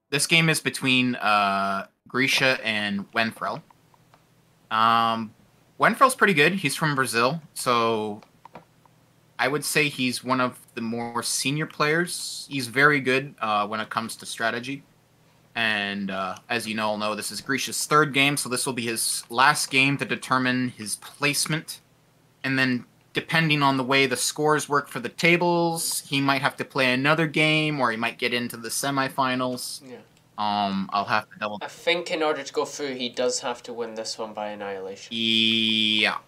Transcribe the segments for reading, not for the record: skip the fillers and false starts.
This game is between Grisha and Wennfel. Wennfel's pretty good. He's from Brazil, so I would say he's one of the more senior players. He's very good when it comes to strategy. And as you all know, this is Grisha's third game, so this will be his last game to determine his placement. And then, depending on the way the scores work for the tables, he might have to play another game, or he might get into the semifinals. Yeah. I'll have to double. I think in order to go through, he does have to win this one by annihilation. Yeah.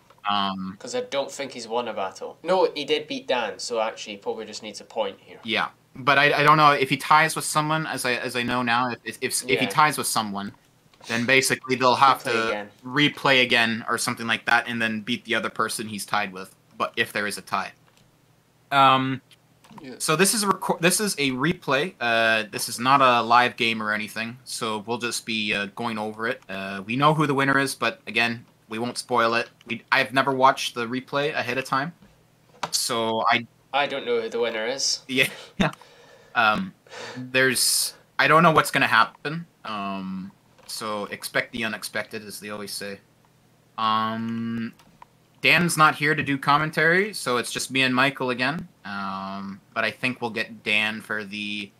Because I don't think he's won a battle. No, he did beat Dan, so actually he probably just needs a point here. Yeah, but I don't know if he ties with someone. As I know now, if he ties with someone, then basically they'll have to replay again or something like that, and then beat the other person he's tied with. But if there is a tie. So this is a replay. This is not a live game or anything, so we'll just be going over it. We know who the winner is, but again, we won't spoil it. I've never watched the replay ahead of time, so I don't know who the winner is. Yeah. I don't know what's gonna happen. So expect the unexpected, as they always say. Dan's not here to do commentary, so it's just me and Michael again. But I think we'll get Dan for the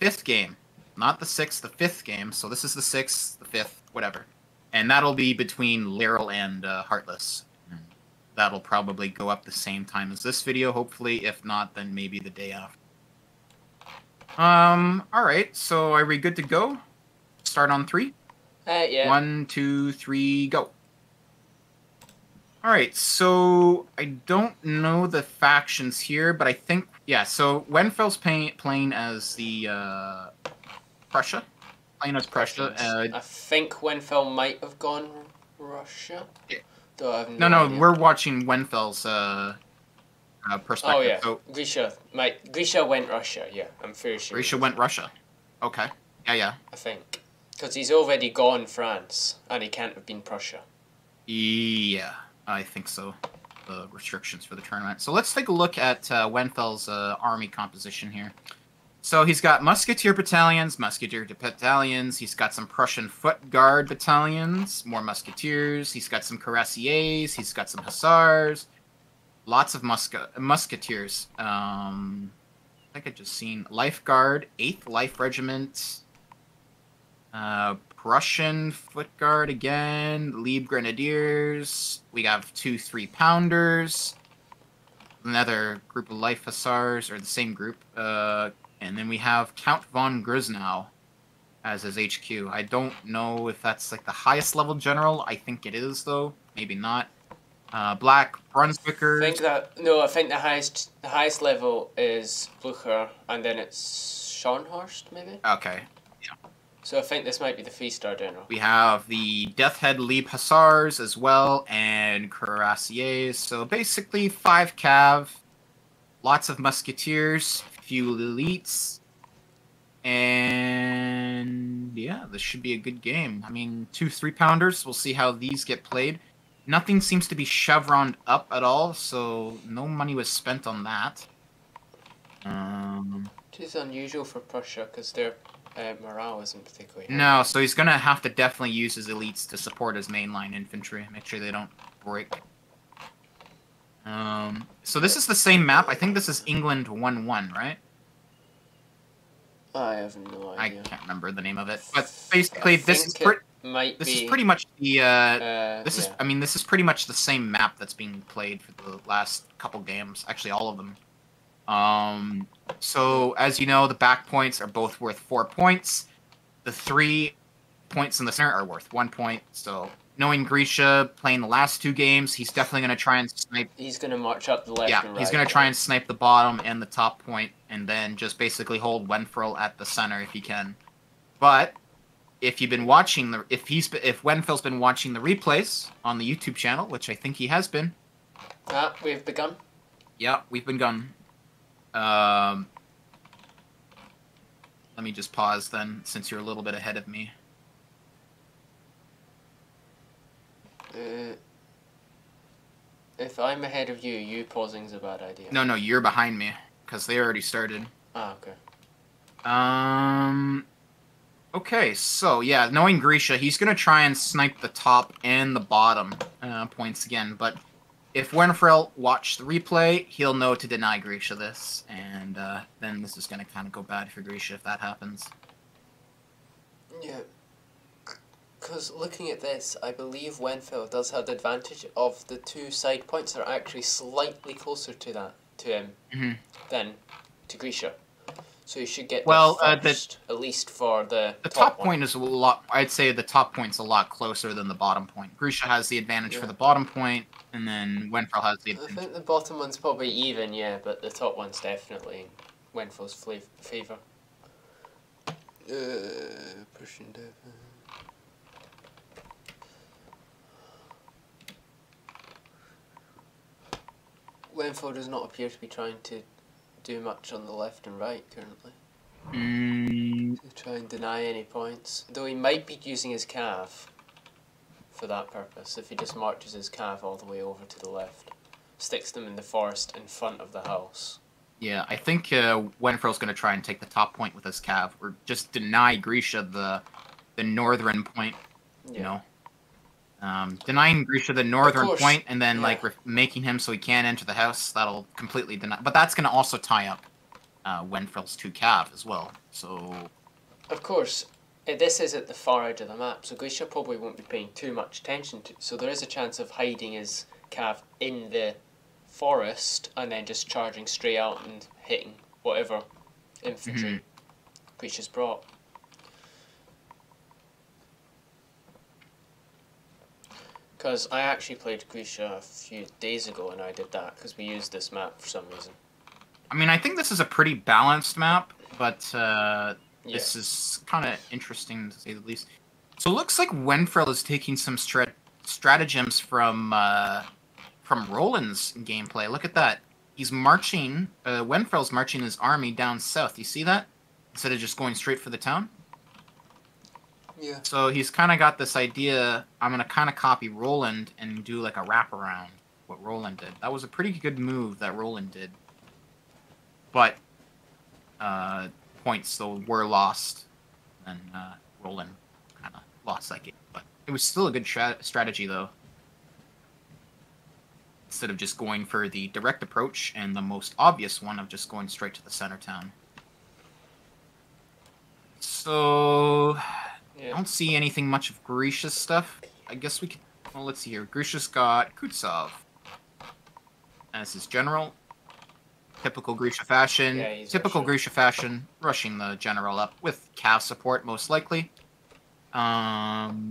5th game. Not the 6th, the 5th game. So this is the 6th, the 5th, whatever. And that'll be between Laryl and Heartless. That'll probably go up the same time as this video, hopefully. If not, then maybe the day after. Alright, so are we good to go? Start on 3? Yeah. 1, 2, 3, go. Alright, so I don't know the factions here, but I think, yeah, so Wennfel's playing as the, Prussia. Playing as Prussia. I think Wennfel might have gone Russia. Yeah. Though I have no idea. We're watching Wennfel's, perspective. Oh, yeah. So, Grisha went Russia, yeah. I'm fairly sure. Grisha went Russia. Okay. Yeah. I think. Because he's already gone France, and he can't have been Prussia. Yeah, I think so. The restrictions for the tournament. So let's take a look at Wennfel's army composition here. So he's got Musketeer battalions. He's got some Prussian Foot Guard battalions, more Musketeers. He's got some Cuirassiers. He's got some Hussars. Lots of Musketeers. I think I just seen Life Guard, 8th Life Regiment. Prussian Foot Guard again. Lieb Grenadiers. We have 2 3-pounders. Another group of Life Hussars, or the same group. And then we have Count von Grisnow as his HQ. I don't know if that's like the highest level general. I think it is, though. Maybe not. Black Brunswickers. I think the highest level is Blucher, and then it's Scharnhorst, maybe? Okay. Yeah. So I think this might be the 3-star general. We have the Deathhead Lieb Hussars as well, and Cuirassiers. So basically 5 cav, lots of Musketeers, few elites, and yeah, this should be a good game. I mean, 2 3-pounders. We'll see how these get played. Nothing seems to be chevroned up at all, so no money was spent on that. It is unusual for Prussia because their morale isn't particularly high. No, so he's gonna have to definitely use his elites to support his mainline infantry. Make sure they don't break. So this is the same map. I think this is England 1-1, right? I have no idea. I can't remember the name of it, but basically this is pretty much the I mean, this is pretty much the same map that's being played for the last couple games. Actually, all of them. So as you know, the back points are both worth 4 points. The 3 points in the center are worth 1 point. So knowing Grisha playing the last 2 games, he's definitely going to try and snipe. He's going to march up the left and right. He's going to try and snipe the bottom and the top point, and then just basically hold Wennfel at the center if he can. But if you've been watching if Wennfel's been watching the replays on the YouTube channel, which I think he has been. We've begun. Yeah, we've begun. Let me just pause then, since you're a little bit ahead of me. If I'm ahead of you, you pausing's a bad idea. No, you're behind me, because they already started. Okay. Okay, so yeah, knowing Grisha, he's gonna try and snipe the top and the bottom points again. But if Wennfel watched the replay, he'll know to deny Grisha this, and then this is gonna kind of go bad for Grisha if that happens. Yeah. Because looking at this, I believe Wennfel does have the advantage of the two side points are actually slightly closer to him than to Grisha. So you should get there Well, first, at least for the the top top one. point is a lot. I'd say the top point's a lot closer than the bottom point. Grisha has the advantage for Yeah. the bottom point, and then Wennfel has the I advantage. think the bottom one's probably even, yeah, but the top one's definitely in Wenfel's favour. Pushing down. Wennfel does not appear to be trying to do much on the left and right currently. To try and deny any points. Though he might be using his calf for that purpose, if he just marches his calf all the way over to the left. Sticks them in the forest in front of the house. Yeah, I think Wenfel's going to try and take the top point with his cav, or just deny Grisha the northern point, you know. Denying Grisha the northern point and then like making him so he can't enter the house, that'll completely deny. But that's going to also tie up Wenfel's two cav as well. So, of course, this is at the far edge of the map, so Grisha probably won't be paying too much attention to. So there is a chance of hiding his cav in the forest and then just charging straight out and hitting whatever infantry Grisha's brought. Because I actually played Grisha a few days ago and I did that because we used this map for some reason. I mean, I think this is a pretty balanced map, but this is kind of interesting to say the least. So it looks like Wennfel is taking some stratagems from Roland's gameplay. Look at that. He's marching, Wenfel's marching his army down south. You see that? Instead of just going straight for the town? Yeah. So he's kind of got this idea, I'm going to kind of copy Roland and do like a wraparound, what Roland did. That was a pretty good move that Roland did. But points, though, were lost. And Roland kind of lost that game. But it was still a good strategy, though. Instead of just going for the direct approach and the most obvious one of just going straight to the center town. So... I don't see anything much of Grisha's stuff. I guess we could... Well, let's see here. Grisha's got Kutsov as his general. Typical Grisha fashion. Yeah, Typical Grisha fashion. Rushing the general up with cav support, most likely. More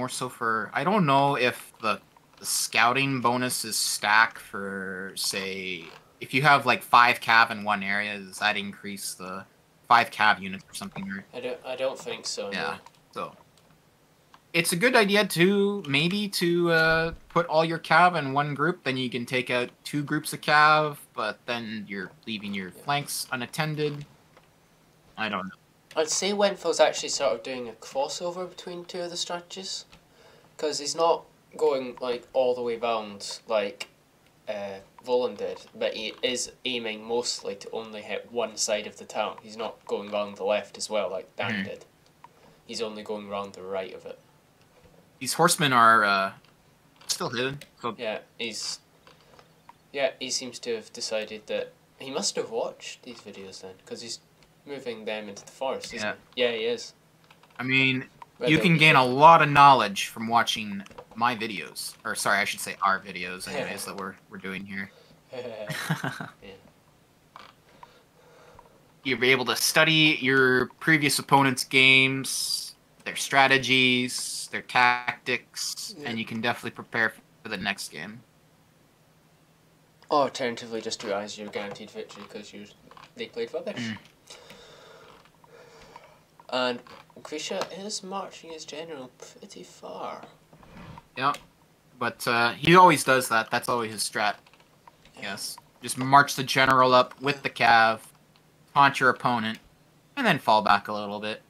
so for... I don't know if the scouting bonus is stacked for, say... If you have, like, 5 cav in one area, does that increase the... 5 cav units or something, right? I don't think so. Yeah. No. So it's a good idea to maybe to put all your cav in one group. Then you can take out 2 groups of cav, but then you're leaving your flanks unattended. I don't know. I'd say Wenfel's actually sort of doing a crossover between 2 of the strategies, because he's not going like all the way round like Volan did, but he is aiming mostly to only hit one side of the town. He's not going round the left as well like Dan did. He's only going round the right of it. These horsemen are still hidden. So... he seems to have decided that he must have watched these videos then, because he's moving them into the forest, isn't he? Yeah, he is. I mean, you can gain a lot of knowledge from watching my videos, or sorry, I should say our videos, anyways, that we're doing here. You'll be able to study your previous opponent's games, their strategies, their tactics, and you can definitely prepare for the next game. Or alternatively, just realize you're guaranteed victory because they played rubbish. And Grisha is marching his general pretty far. Yeah, but he always does that. That's always his strat. Yes, just march the general up with the cav, taunt your opponent, and then fall back a little bit.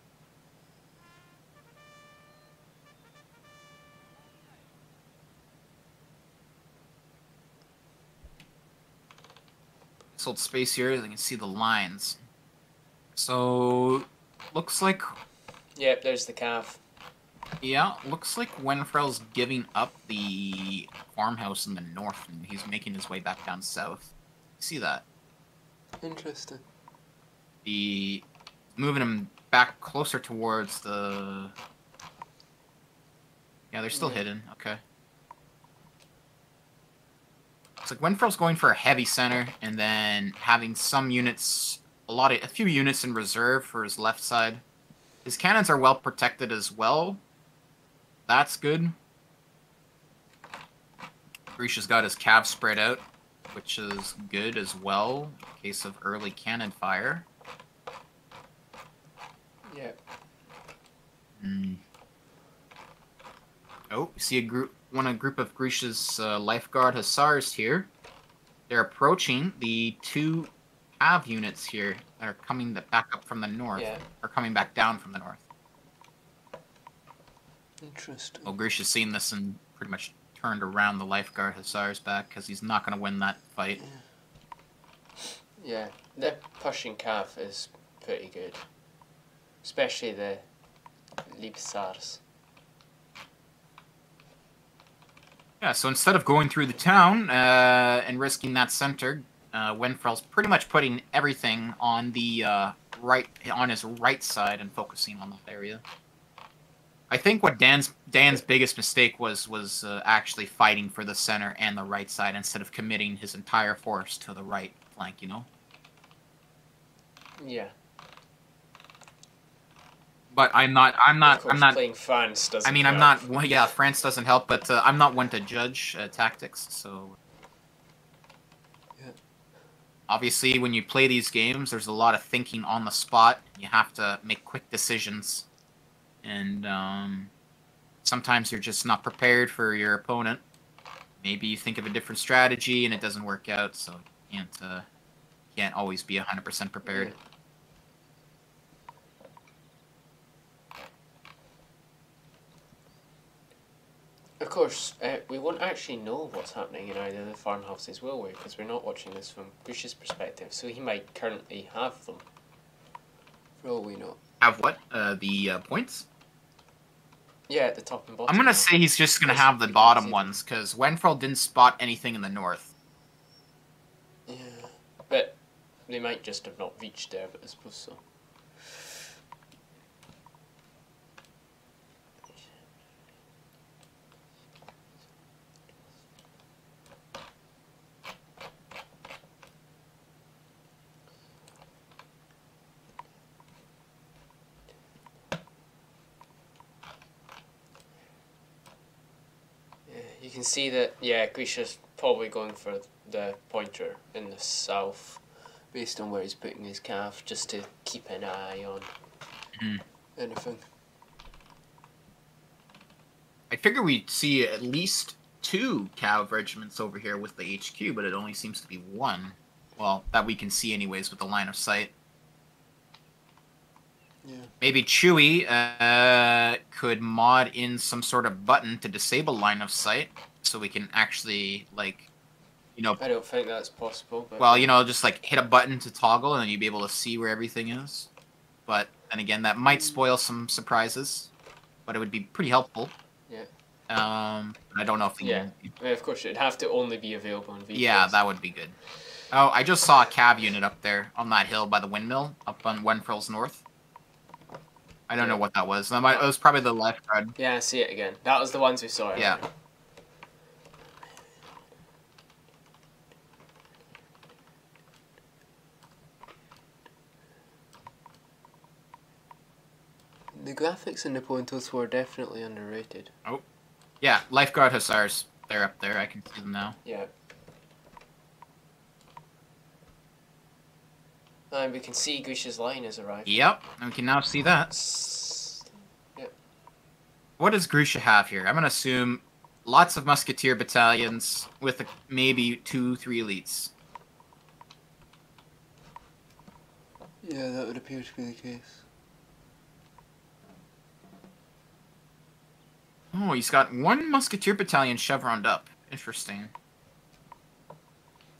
This old space here, you can see the lines. So looks like... Yep, there's the cav. Yeah, looks like Wennfel's giving up the farmhouse in the north, and he's making his way back down south. See that? Interesting. The moving him back closer towards the... Yeah, they're still hidden. Okay. It's like Wennfel's going for a heavy center, and then having some units, a few units in reserve for his left side. His cannons are well protected as well. That's good. Grisha's got his cav spread out, which is good as well, in case of early cannon fire. Yeah. Oh, see a group of Grisha's lifeguard hussars here. They're approaching the 2 cav units here that are coming back up from the north, or coming back down from the north. Interesting. Well, Grisha's seen this and pretty much turned around the lifeguard hussars back because he's not going to win that fight. Yeah, the pushing cav is pretty good, especially the Liebsars. Yeah, so instead of going through the town and risking that center, Wennfel's pretty much putting everything on the on his right side and focusing on that area. I think what Dan's biggest mistake was actually fighting for the center and the right side instead of committing his entire force to the right flank. You know. Yeah. But I'm not playing France doesn't. I mean, I'm not. Well, yeah, France doesn't help, but I'm not one to judge tactics. So, yeah. Obviously, when you play these games, there's a lot of thinking on the spot. You have to make quick decisions, and sometimes you're just not prepared for your opponent. Maybe you think of a different strategy and it doesn't work out, so you can't always be 100% prepared. Yeah. Of course, we won't actually know what's happening in either of the farmhouses, will we? Because we're not watching this from Grisha's perspective, so he might currently have them. For all we know. Have what? The points? Yeah, at the top and bottom. I'm gonna say he's just gonna have the bottom ones, because Wennfel didn't spot anything in the north. Yeah, but they might just have not reached there, but I suppose so. You can see that, yeah, Grisha's probably going for the pointer in the south, based on where he's putting his cav, just to keep an eye on anything. I figure we'd see at least 2 cav regiments over here with the HQ, but it only seems to be 1. Well, that we can see anyways with the line of sight. Yeah. Maybe Chewie could mod in some sort of button to disable line of sight, so we can actually, like, you know... I don't think that's possible, but... Well, you know, just, like, hit a button to toggle, and then you'd be able to see where everything is. But, and again, that might spoil some surprises, but it would be pretty helpful. Yeah. I don't know if... Yeah, I mean, of course, it'd have to only be available on vehicles. Yeah, that would be good. Oh, I just saw a cav unit up there, on that hill by the windmill, up on Wennfel's north. I don't know what that was. It was probably the lifeguard. Yeah, I see it again. That was the ones we saw. Yeah. The graphics in Napoleon Toast were definitely underrated. Oh. Yeah, lifeguard hussars. They're up there. I can see them now. Yeah. And we can see Grisha's line has arrived. Yep, and we can now see that. Yep. What does Grisha have here? I'm going to assume lots of musketeer battalions with maybe 2-3 elites. Yeah, that would appear to be the case. Oh, he's got 1 musketeer battalion chevroned up. Interesting.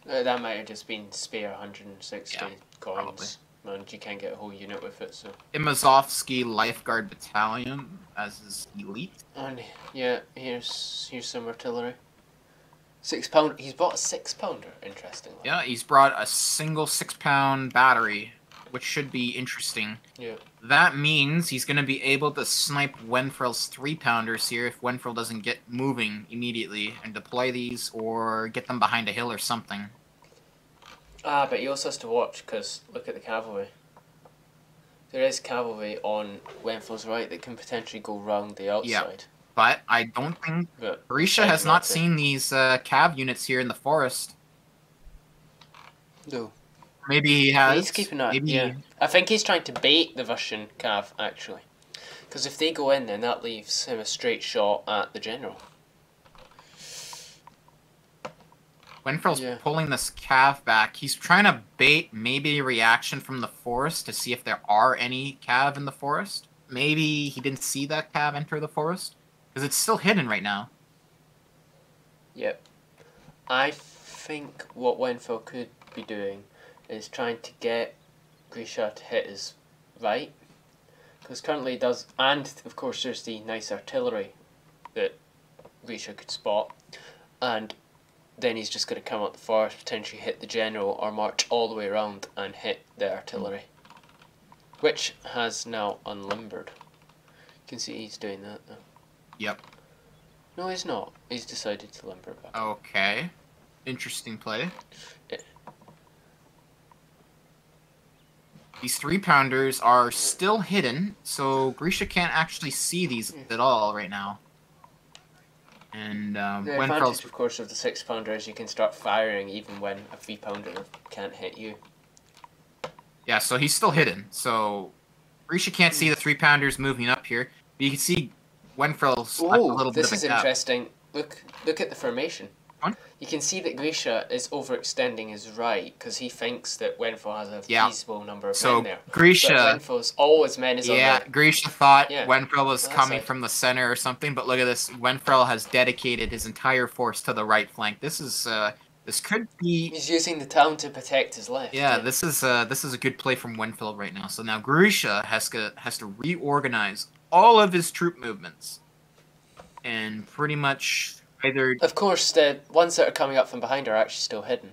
That might have just been spare 160 coins. probably. and you can't get a whole unit with it. So. Imazovsky Lifeguard Battalion as his elite. And yeah, here's some artillery. 6 pounder. He's bought a 6-pounder. Interestingly. Yeah, he's brought a single 6-pound battery, which should be interesting. Yeah. That means he's going to be able to snipe Wennfel's 3-pounders here if Wennfel doesn't get moving immediately and deploy these or get them behind a hill or something. Ah, but he also has to watch because look at the cavalry. There is cavalry on Wennfel's right that can potentially go round the outside. Yeah, but I don't think Grisha has not seen these cav units here in the forest. No. Maybe he has. He's keeping an eye. Yeah. I think he's trying to bait the Russian cav, actually. Because if they go in, then that leaves him a straight shot at the general. Wennfel's pulling this cav back. He's trying to bait maybe a reaction from the forest to see if there are any cav in the forest. Maybe he didn't see that cav enter the forest. Because it's still hidden right now. Yep. I think what Wennfel could be doing is trying to get Grisha to hit his right. Because currently he does, and of course there's the nice artillery that Grisha could spot. And then he's just going to come out the forest, potentially hit the general, or march all the way around and hit the artillery. Which has now unlimbered. You can see he's doing that now. Yep. No, he's not. He's decided to limber back. Okay. Interesting play. These 3-pounders are still hidden, so Grisha can't actually see these at all right now. And the advantage, of course, of the 6-pounder is you can start firing even when a 3-pounder can't hit you. Yeah, so he's still hidden. So Grisha can't see the 3-pounders moving up here. But you can see Wennfel's a little bit of a this is interesting. Look at the formation. You can see that Grisha is overextending his right because he thinks that Wennfel has a feasible number of men there. Grisha, but Wennfel's all his men is on the... Grisha thought Wennfel was coming from the center or something, but look at this. Wennfel has dedicated his entire force to the right flank. This is this could be... He's using the town to protect his left. Yeah, this is a good play from Wennfel right now. So now Grisha has to reorganize all of his troop movements and pretty much either... Of course, the ones that are coming up from behind are actually still hidden.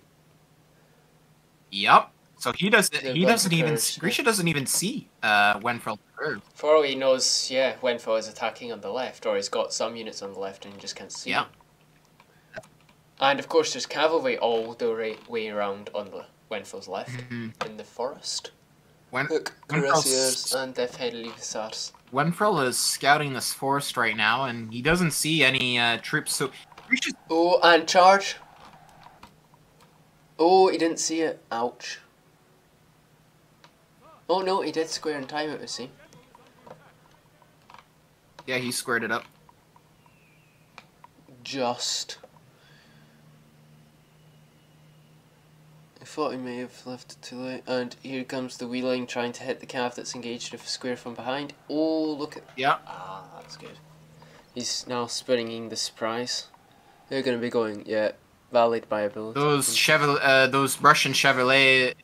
Yep. So he doesn't even... Grisha doesn't even see Wennfel. For all he knows, Wennfel is attacking on the left, or he's got some units on the left and he just can't see them. And of course, there's cavalry all the way around on the Wennfel's left in the forest. Look, cuirassiers and death-headed hussars. Wennfel is scouting this forest right now, and he doesn't see any troops. So, oh, and charge! Oh, he didn't see it. Ouch. Oh no, he did square in time. It was see. Yeah, he squared it up. Just. I thought he may have left it too late. And here comes the wheeling trying to hit the cav that's engaged with a square from behind. Oh, look at... Yeah. Ah, that's good. He's now springing the surprise. They're going to be going, valid by ability. Those Russian Chevrolet...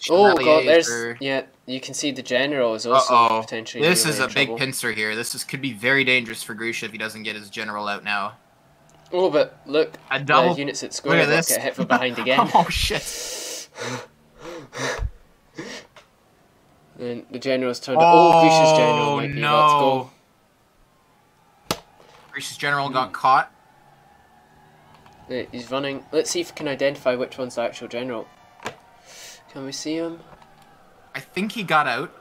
Oh god, there's... Yeah, you can see the general is also potentially... This is a big pincer here. This could be very dangerous for Grisha if he doesn't get his general out now. Oh, but look, a double... the units at square get hit from behind again. Oh, shit. And the general's turned up. Oh, Grisha's general might be about to go. Grisha's general got caught. He's running. Let's see if we can identify which one's the actual general. Can we see him? I think he got out.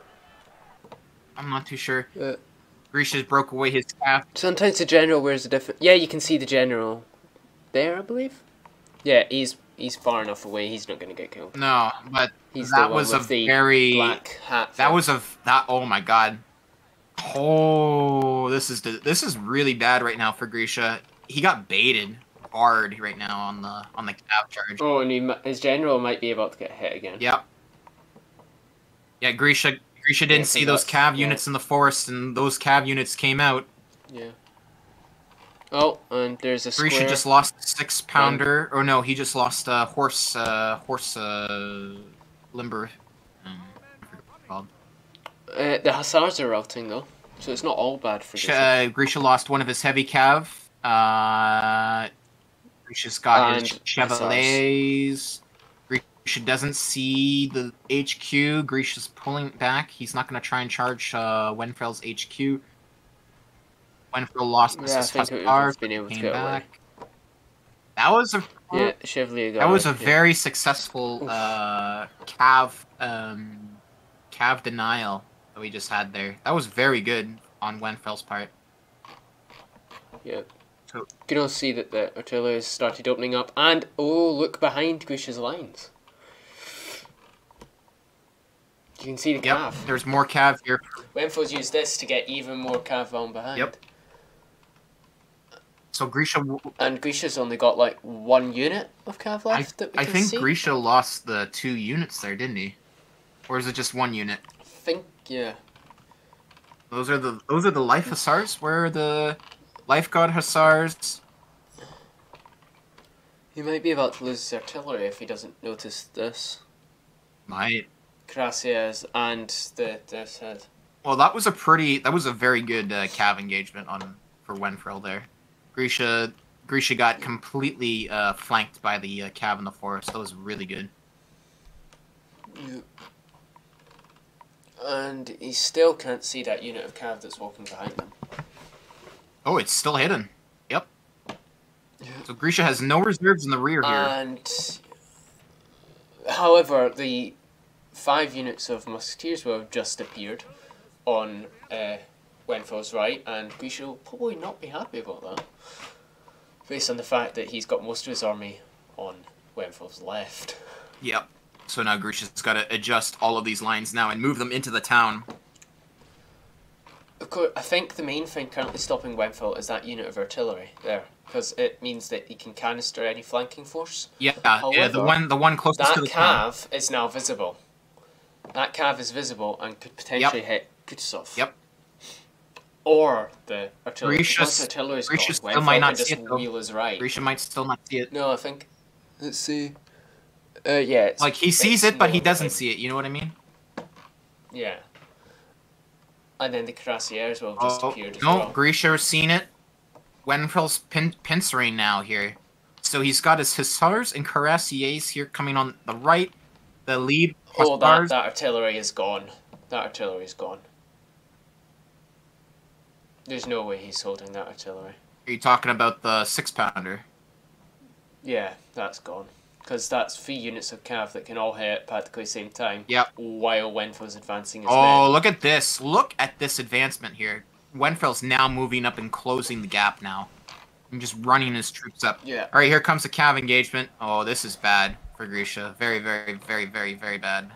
I'm not too sure. Grisha's broke away his cap. Sometimes the general wears a different... Yeah, you can see the general there, I believe. Yeah, he's far enough away. He's not going to get killed. No, but he's that was a very black hat. Oh my god. Oh, this is really bad right now for Grisha. He got baited hard right now on the cap charge. Oh, and his general might be about to get hit again. Yep. Yeah, Grisha didn't see those cav units in the forest, and those cav units came out. Yeah. Oh, and there's a square. Grisha just lost a 6-pounder. Or no, he just lost a horse limber. called. The Hussars are routing though, so it's not all bad for Grisha. Grisha lost one of his heavy cav. Grisha's got his And Chevaliers. Grisha doesn't see the HQ. Grisha's pulling back. He's not going to try and charge Wennfel's HQ. Wennfel lost his Hussars. Been able to Came get back. away. That was a Chevalier got that was away, a very successful cav denial that we just had there. That was very good on Wennfel's part. Yeah. So, you can also see that the artillery has started opening up, and oh, look behind Grisha's lines. You can see the cav. There's more cav here. Wennfel's used this to get even more cav on behind. Yep. So Grisha... And Grisha's only got like 1 unit of cav left I think Grisha lost the 2 units there, didn't he? Or is it just 1 unit? I think, yeah. Those are the life hussars? Where are the life god hussars? He might be about to lose his artillery if he doesn't notice this. Might. Gracias and this head. Well, that was a very good cav engagement for Wennfel there. Grisha got completely flanked by the cav in the forest. That was really good. Yeah. And he still can't see that unit of cav that's walking behind him. Oh, it's still hidden. Yep. Yeah. So Grisha has no reserves in the rear here. And however, the 5 units of musketeers will have just appeared on Wennfel's right, and Grisha will probably not be happy about that, based on the fact that he's got most of his army on Wennfel's left. Yep. So now Grisha's got to adjust all of these lines now and move them into the town. Of course, I think the main thing currently stopping Wennfel is that unit of artillery there, because it means that he can canister any flanking force. Yeah, however, the one closest to the town. That cav is now visible. That cav is visible and could potentially hit Kutusov. Yep. Or the artillery. Grisha still might not see it, though. Wheel is right. Grisha might still not see it. No, I think. Let's see. Yeah. Like, he sees it, but he doesn't see it. You know what I mean? Yeah. And then the cuirassiers will have just appeared as well. well. No, Grisha's seen it. Wennfel's pincering now here. So he's got his hussars and cuirassiers here coming on the right. The lead hussars. That artillery is gone. That artillery is gone. There's no way he's holding that artillery. Are you talking about the 6-pounder? Yeah, that's gone. Because that's 3 units of cav that can all hit at practically the same time. Yep. While Wennfel's advancing his men. Oh, look at this. Look at this advancement here. Wennfel's now moving up and closing the gap now. And just running his troops up. Yeah. Alright, here comes the cav engagement. Oh, this is bad for Grisha. Very, very, very, very, very bad.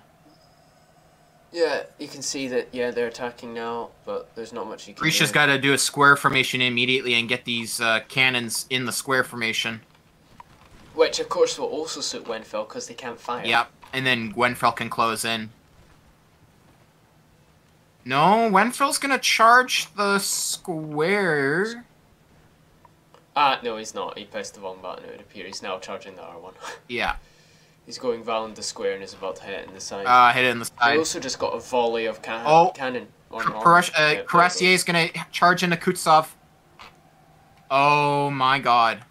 Yeah, you can see that, yeah, they're attacking now, but there's not much you can Grisha's got to do a square formation immediately and get these cannons in the square formation. Which, of course, will also suit Wennfel, because they can't fire. Yep, and then Wennfel can close in. No, Wennfel's going to charge the square. No, he's not. He pressed the wrong button, it would appear. He's now charging the R1. Yeah. He's going round the square and is about to hit it in the side. Hit it in the side. He also just got a volley of cannon. Cuirassier's going to charge into Kutsov. Oh my god.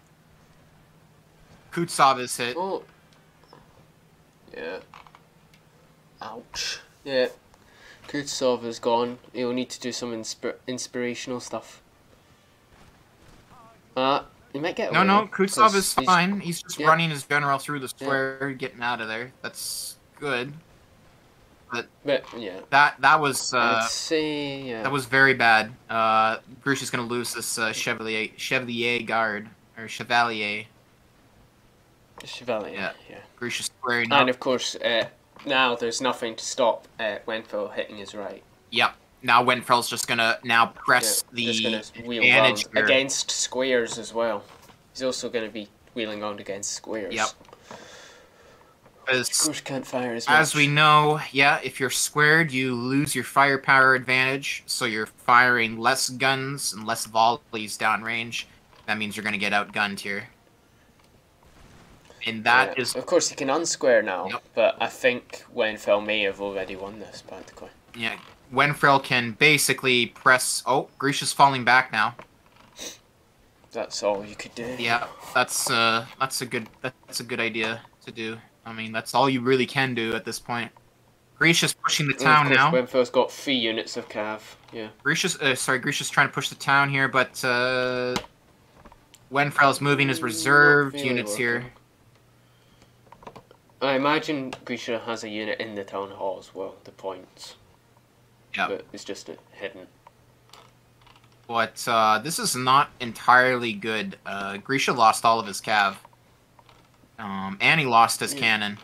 Kutsov is hit. Oh. Yeah. Ouch. Yeah. Kutsov is gone. He'll need to do some inspirational stuff. He might get away. No, Kutsov is fine. He's just running his general through the square, getting out of there. That's good. But yeah. That was Let's see, yeah. That was very bad. Grisha's gonna lose this Chevalier guard or Chevalier. Chevalier. Yeah. Grisha's squaring up. And of course, now there's nothing to stop Wennfel hitting his right. Yep. Now Wennfel's just gonna press the advantage here. Against squares as well. He's also gonna be wheeling on against squares. Yep. Of course, can't fire as much. As we know, if you're squared, you lose your firepower advantage, so you're firing less guns and less volleys downrange. That means you're gonna get outgunned here. And that is... Of course, he can unsquare now, Yep. but I think Wennfel may have already won this, practically. Yeah, Wennfel can basically press... Oh, Grisha's falling back now. That's all you could do. Yeah, that's a good idea to do. I mean, that's all you really can do at this point. Grisha's pushing the town now. Wennfel's got 3 units of cav. Yeah. Grisha's trying to push the town here, but Wennfel's moving his reserved really units working. here. I imagine Grisha has a unit in the town hall as well, the points. Yeah. But it's just hidden. But this is not entirely good. Grisha lost all of his cav. And he lost his cannon.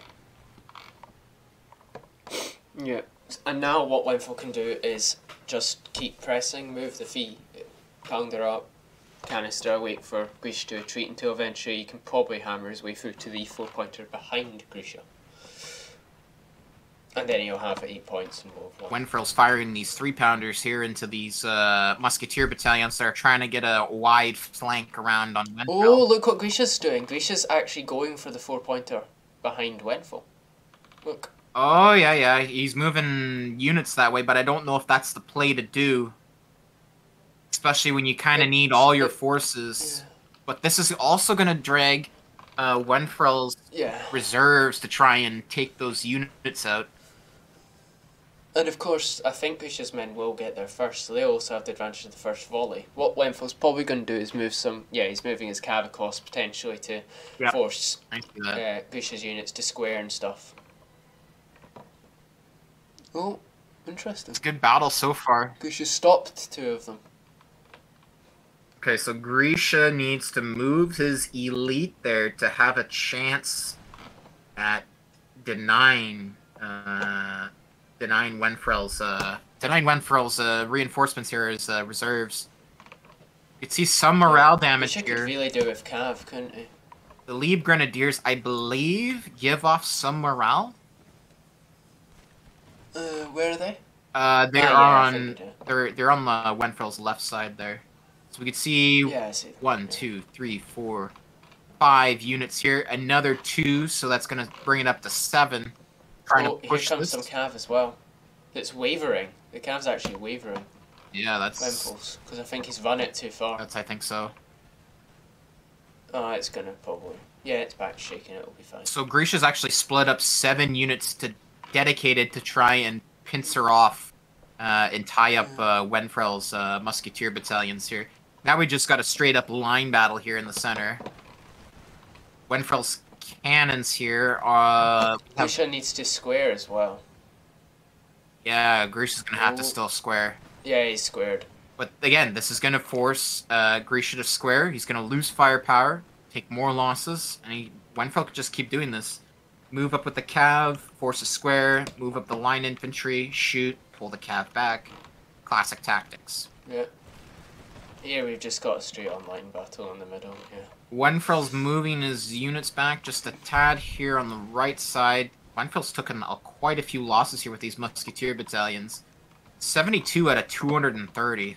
Yeah. And now what Wennfel can do is just keep pressing, move the fee, pounder up, canister, wait for Grisha to retreat until eventually he can probably hammer his way through to the 4-pointer behind Grisha. And then he'll have 8 points and move on. Wennfel's firing these 3-pounders here into these musketeer battalions that are trying to get a wide flank around on Wennfel. Oh, look what Grisha's doing. Grisha's actually going for the 4-pointer behind Wennfel. Look. Oh, yeah. He's moving units that way, but I don't know if that's the play to do. Especially when you kind of need all your forces. Yeah. But this is also going to drag Wennfel's reserves to try and take those units out. And of course, I think Grisha's men will get there first, so they also have the advantage of the first volley. What Wennfel's probably going to do is move some... Yeah, he's moving his cav across potentially to force Grisha's units to square and stuff. Oh, interesting. It's a good battle so far. Grisha stopped 2 of them. Okay, so Grisha needs to move his elite there to have a chance at denying Wennfel's reinforcements here as reserves. You can see some morale damage here. Could really do with cav, couldn't he? The Lieb Grenadiers, I believe, give off some morale. Where are they? They're on Wennfel's left side there. So we can see, 1, 2, 3, 4, 5 units here. Another 2, so that's going to bring it up to 7. Trying to push here comes this. some cav as well. It's wavering. The cav's actually wavering. Yeah, that's... Wennfel's, because I think he's run it too far. I think so. Oh, it's going to probably... Yeah, it's back shaking. It'll be fine. So Grisha's actually split up 7 units dedicated to try and pincer off and tie up Wennfel's musketeer battalions here. Now we just got a straight-up line battle here in the center. Wennfel's cannons here Grisha needs to square as well. Yeah, Grisha's going to have to still square. Yeah, he's squared. But again, this is going to force Grisha to square. He's going to lose firepower, take more losses, and Wennfel could just keep doing this. Move up with the cav, force a square, move up the line infantry, shoot, pull the cav back. Classic tactics. Yeah. Here we've just got a straight-on line battle in the middle, yeah. Wennfel's moving his units back just a tad here on the right side. Wennfel's taken quite a few losses here with these musketeer battalions. 72 out of 230.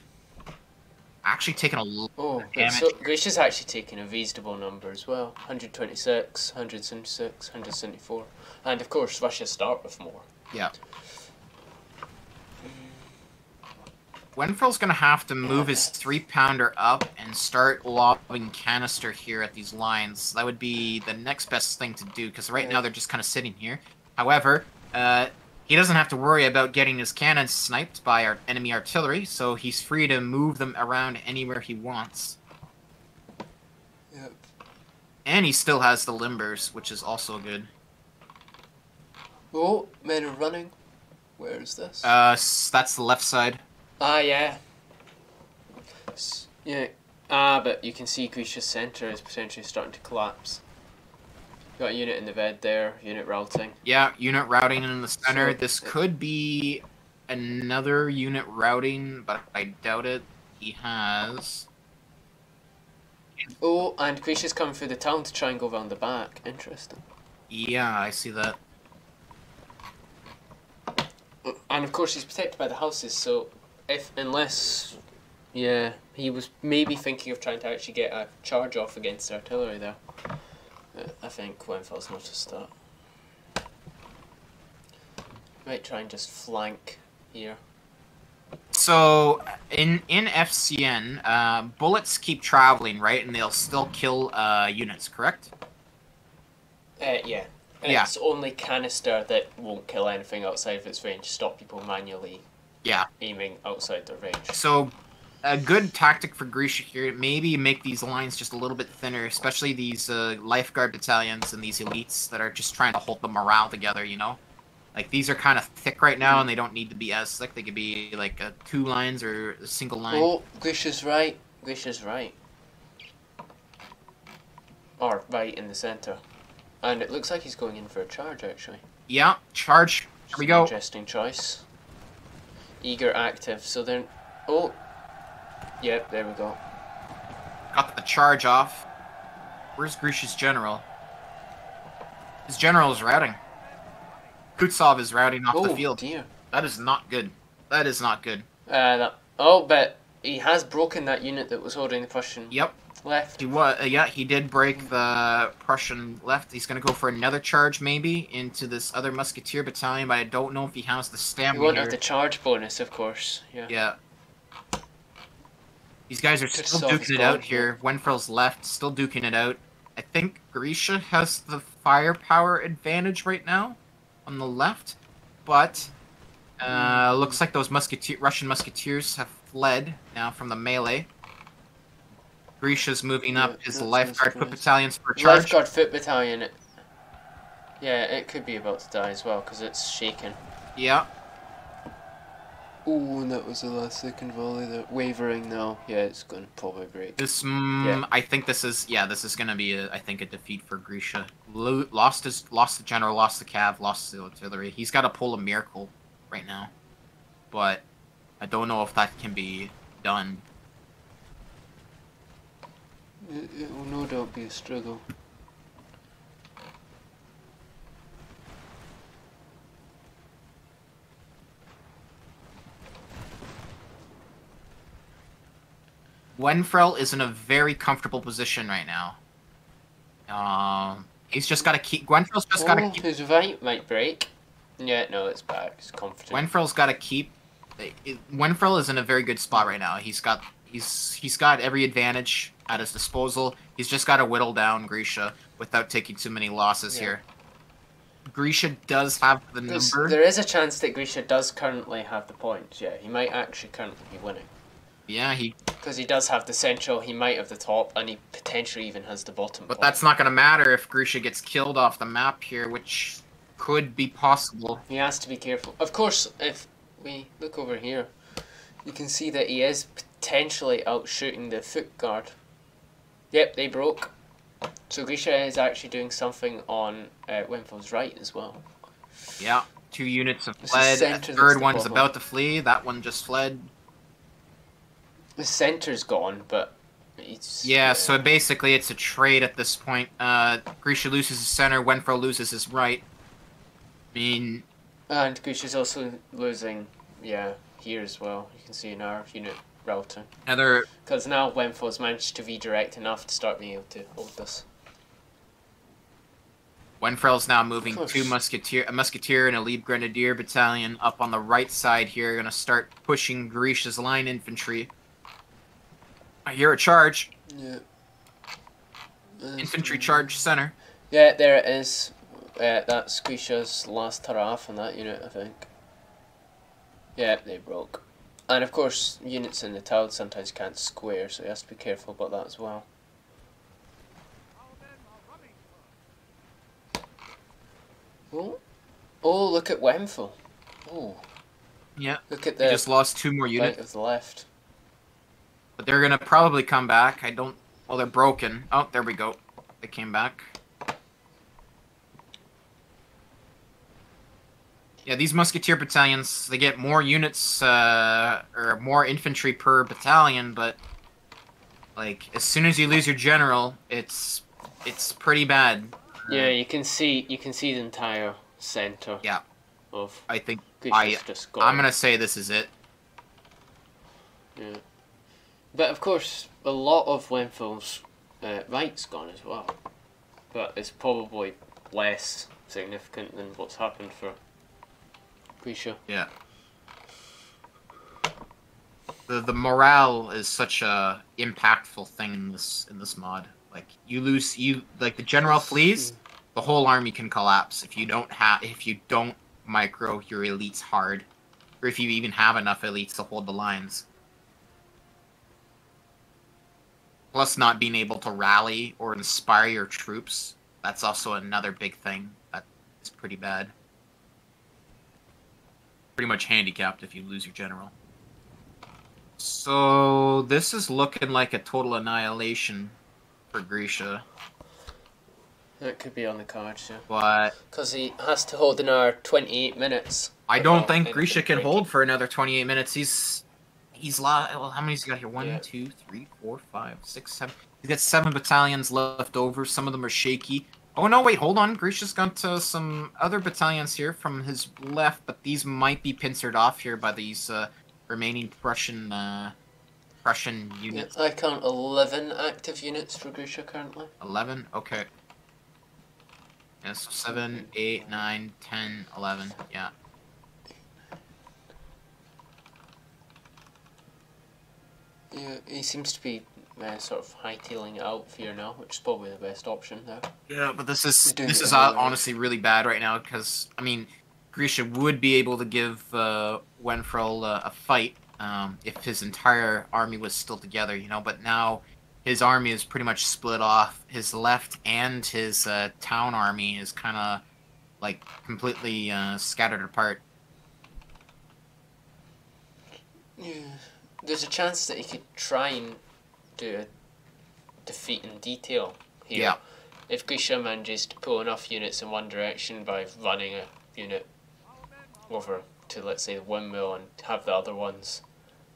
Actually taking a lot of damage. So Grisha's actually taken a reasonable number as well. 126, 176, 174. And of course, Russia start with more. Yeah. Wennfel's going to have to move his 3-pounder up and start lobbing canister here at these lines. That would be the next best thing to do, because right now they're just kind of sitting here. However, he doesn't have to worry about getting his cannons sniped by our enemy artillery, so he's free to move them around anywhere he wants. Yep. And he still has the limbers, which is also good. Oh, men are running. Where is this? That's the left side. Ah, yeah. Yeah. Ah, but you can see Grisha's centre is potentially starting to collapse. Got a unit in the bed there, unit routing. Yeah, unit routing in the center. So, this could be another unit routing, but I doubt it. He has... Oh, and Grisha's coming through the town to try and go around the back. Interesting. Yeah, I see that. And of course he's protected by the houses, so... Unless, he was maybe thinking of trying to actually get a charge off against the artillery there. I think Wennfel's noticed that. Might try and just flank here. So in FCN, bullets keep traveling, right, and they'll still kill units, correct? Yeah. It's only canister that won't kill anything outside of its range. Stop people manually. Yeah. Aiming outside their range. So a good tactic for Grisha here, maybe make these lines just a little bit thinner, especially these lifeguard battalions and these elites that are just trying to hold the morale together, you know? Like, these are kind of thick right now, and they don't need to be as thick. They could be, like, 2 lines or a single line. Oh, Grisha's right. Grisha's right. Or right in the centre. And it looks like he's going in for a charge, actually. Yeah, charge. Here we go. Interesting choice. Eager active, so then... Oh! Yep, there we go. Got the charge off. Where's Grisha's general? His general is routing. Kutsov is routing off the field. Dear. That is not good. That is not good. But he has broken that unit that was holding the Prussian left. He did break the Prussian left. He's going to go for another charge, maybe, into this other musketeer battalion, but I don't know if he has the stamina. He won't have the charge bonus, of course. Yeah. These guys are still duking it out here. Wennfel's left, still duking it out. I think Grisha has the firepower advantage right now on the left, but looks like those Russian musketeers have fled now from the melee. Grisha's moving up his lifeguard foot battalions for a charge. Lifeguard foot battalion. Yeah, it could be about to die as well because it's shaking. Yeah. Oh, and that was the last second volley. That wavering now. Yeah, it's going to probably break. This, I think this is going to be I think a defeat for Grisha. Lost the general, lost the cav, lost the artillery. He's got to pull a miracle right now, but I don't know if that can be done. It will no doubt be a struggle. Wennfel is in a very comfortable position right now. He's just got to keep. Wennfel's just got to keep. His right might break. Yeah, no, it's back. It's confident. Wennfel's got to keep. Wennfel is in a very good spot right now. He's got every advantage at his disposal. He's just got to whittle down Grisha without taking too many losses here. Grisha does have the number. There is a chance that Grisha does currently have the points. Yeah, he might actually currently be winning. Yeah, because he does have the central, he might have the top, and he potentially even has the bottom. But that's not going to matter if Grisha gets killed off the map here, which could be possible. He has to be careful. Of course, if we look over here, you can see that he is potentially outshooting the foot guard. Yep, they broke. So Grisha is actually doing something on Wennfel's right as well. Yeah, 2 units have fled. A third one's about to flee. That one just fled. The center's gone, but it's... Yeah, so basically it's a trade at this point. Grisha loses his center, Wennfel loses his right. I mean... And Grisha's also losing, here as well. You can see in our unit routing. Because now Wennfel's managed to redirect enough to start being able to hold this. Wennfel's now moving a musketeer and a lead grenadier battalion up on the right side here. Going to start pushing Grisha's line infantry. I hear a charge. Yeah. Infantry charge center. Yeah, there it is. That's Grisha's last hurrah on that unit, I think. Yeah, they broke. And of course, units in the town sometimes can't square, so he has to be careful about that as well. Oh, look at Wennfel. Oh. Yeah. Look at the... He just lost 2 more units. Right of the left. But they're going to probably come back. Well, they're broken. Oh, there we go. They came back. Yeah, these musketeer battalions, they get more units, or more infantry per battalion, but, like, as soon as you lose your general, it's pretty bad. Yeah, you can see the entire center. Yeah. Of I think just gone. I'm going to say this is it. Yeah. But of course, a lot of Wennfel's right's gone as well. but it's probably less significant than what's happened for Grisha. Yeah. The morale is such a impactful thing in this mod. Like the general flees, the whole army can collapse if you don't micro your elites hard, or if you even have enough elites to hold the lines. Plus, not being able to rally or inspire your troops, that's also another big thing that is pretty bad. Pretty much handicapped if you lose your general. So, this is looking like a total annihilation for Grisha. That could be on the cards, yeah. But... because he has to hold another 28 minutes. I don't think Grisha can hold for another 28 minutes. He's well, how many's he got here? 1, 2, 3, 4, 5, 6, 7. He's got 7 battalions left over. Some of them are shaky. Oh, no, wait, hold on. Grisha's got some other battalions here from his left, but these might be pincered off here by these remaining Prussian units. Yeah, I count 11 active units for Grisha currently. 11? Okay. Yes, 7, 8, 9, 10, 11. Yeah. Yeah, he seems to be sort of hightailing it out for you now, which is probably the best option there. Yeah, but this is honestly really bad right now because, I mean, Grisha would be able to give Wennfel a fight if his entire army was still together, you know, but now his army is pretty much split off. His left and his town army is kind of, like, completely scattered apart. Yeah. There's a chance that he could try and do a defeat in detail here. Yeah. If Grisha manages to pull enough units in one direction by running a unit over to, let's say, the windmill and have the other ones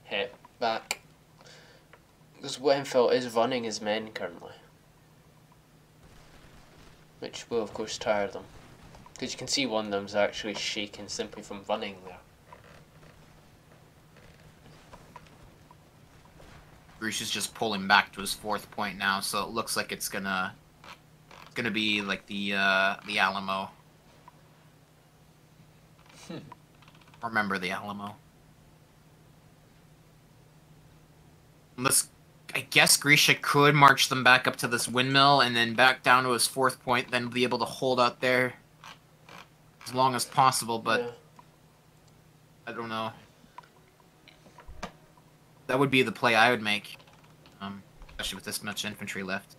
hit back. Because Wennfel is running his men currently. Which will, of course, tire them. Because you can see one of them's actually shaking simply from running there. Grisha's just pulling back to his 4th point now, so it looks like it's gonna be like the Alamo. Remember the Alamo. Unless, I guess Grisha could march them back up to this windmill and then back down to his 4th point, then be able to hold out there as long as possible, but yeah. I don't know. That would be the play I would make, especially with this much infantry left.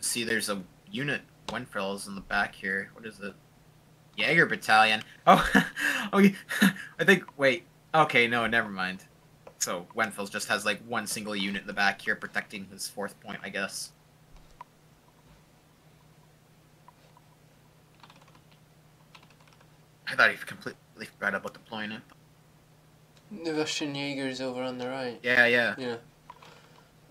See, there's a unit, Wennfel's in the back here. What is it? Jaeger Battalion. Oh, okay. I think. Wait. Okay, no, never mind. So Wennfel just has like one single unit in the back here protecting his 4th point, I guess. I thought he completely forgot about deploying it. The Russian Jaeger's over on the right. Yeah, yeah. Yeah.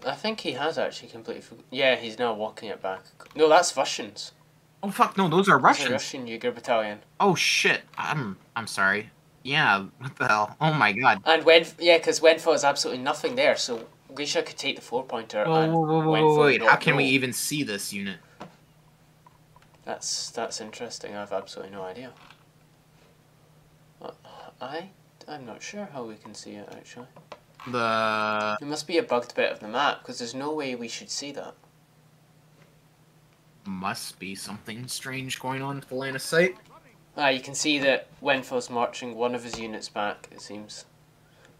I think he has actually completely forgot. Yeah, he's now walking it back. No, that's Russians. Oh fuck! No, those are Russians. That's a Russian Jaeger battalion. Oh shit! I'm sorry. Yeah, what the hell? Oh my god. And because Wennfel is absolutely nothing there, so Grisha could take the 4-pointer. Wait, how can we even see this unit? That's interesting. I've absolutely no idea. I'm not sure how we can see it actually. There must be a bugged bit of the map because there's no way we should see that. Must be something strange going on at the line of sight. You can see that Wennfel's marching one of his units back, it seems.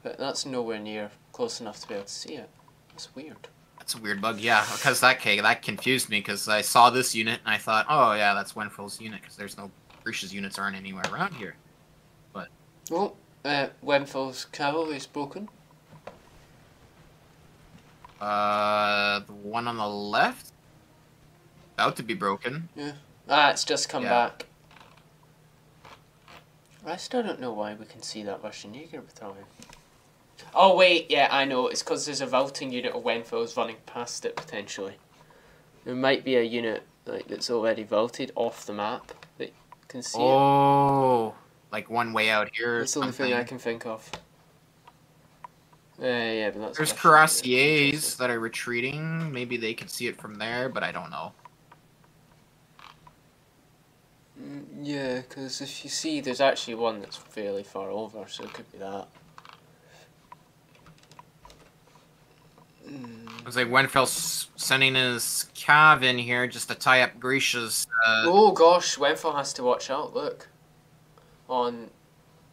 But that's nowhere near close enough to be able to see it. That's weird. That's a weird bug, yeah, because that confused me, because I saw this unit and I thought, oh yeah, that's Wennfel's unit, because there's no... Grisha's units aren't anywhere around here. But... Oh, Wennfel's cavalry's broken. The one on the left? About to be broken. Yeah. It's just come back. I still don't know why we can see that Russian Jaeger battalion. Oh wait, yeah, I know. It's because there's a vaulting unit of Wennfels running past it potentially. There might be a unit like that's already vaulted off the map that you can see it. Oh, like one way out here or That's the only thing I something. can think of. Yeah, but that's There's Russian unit. cuirassiers that are retreating. Maybe they could see it from there, but I don't know. Yeah, because if you see, there's actually one that's fairly far over, so it could be that. Looks like Wennfel's sending his cav in here just to tie up Grisha's. Oh gosh, Wennfel has to watch out. Look,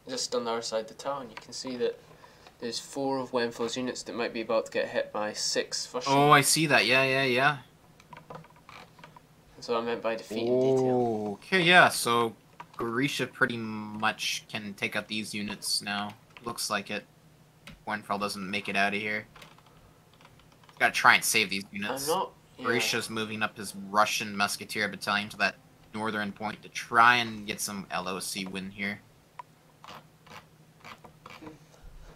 just on the other side of the town, you can see that there's 4 of Wennfel's units that might be about to get hit by 6 for sure. Oh, I see that. Yeah. That's what I meant by defeat in detail. Okay, yeah. So Grisha pretty much can take out these units now. Looks like it. Wennfel doesn't make it out of here. Gotta try and save these units. Grisha's moving up his Russian musketeer battalion to that northern point to try and get some LOC win here.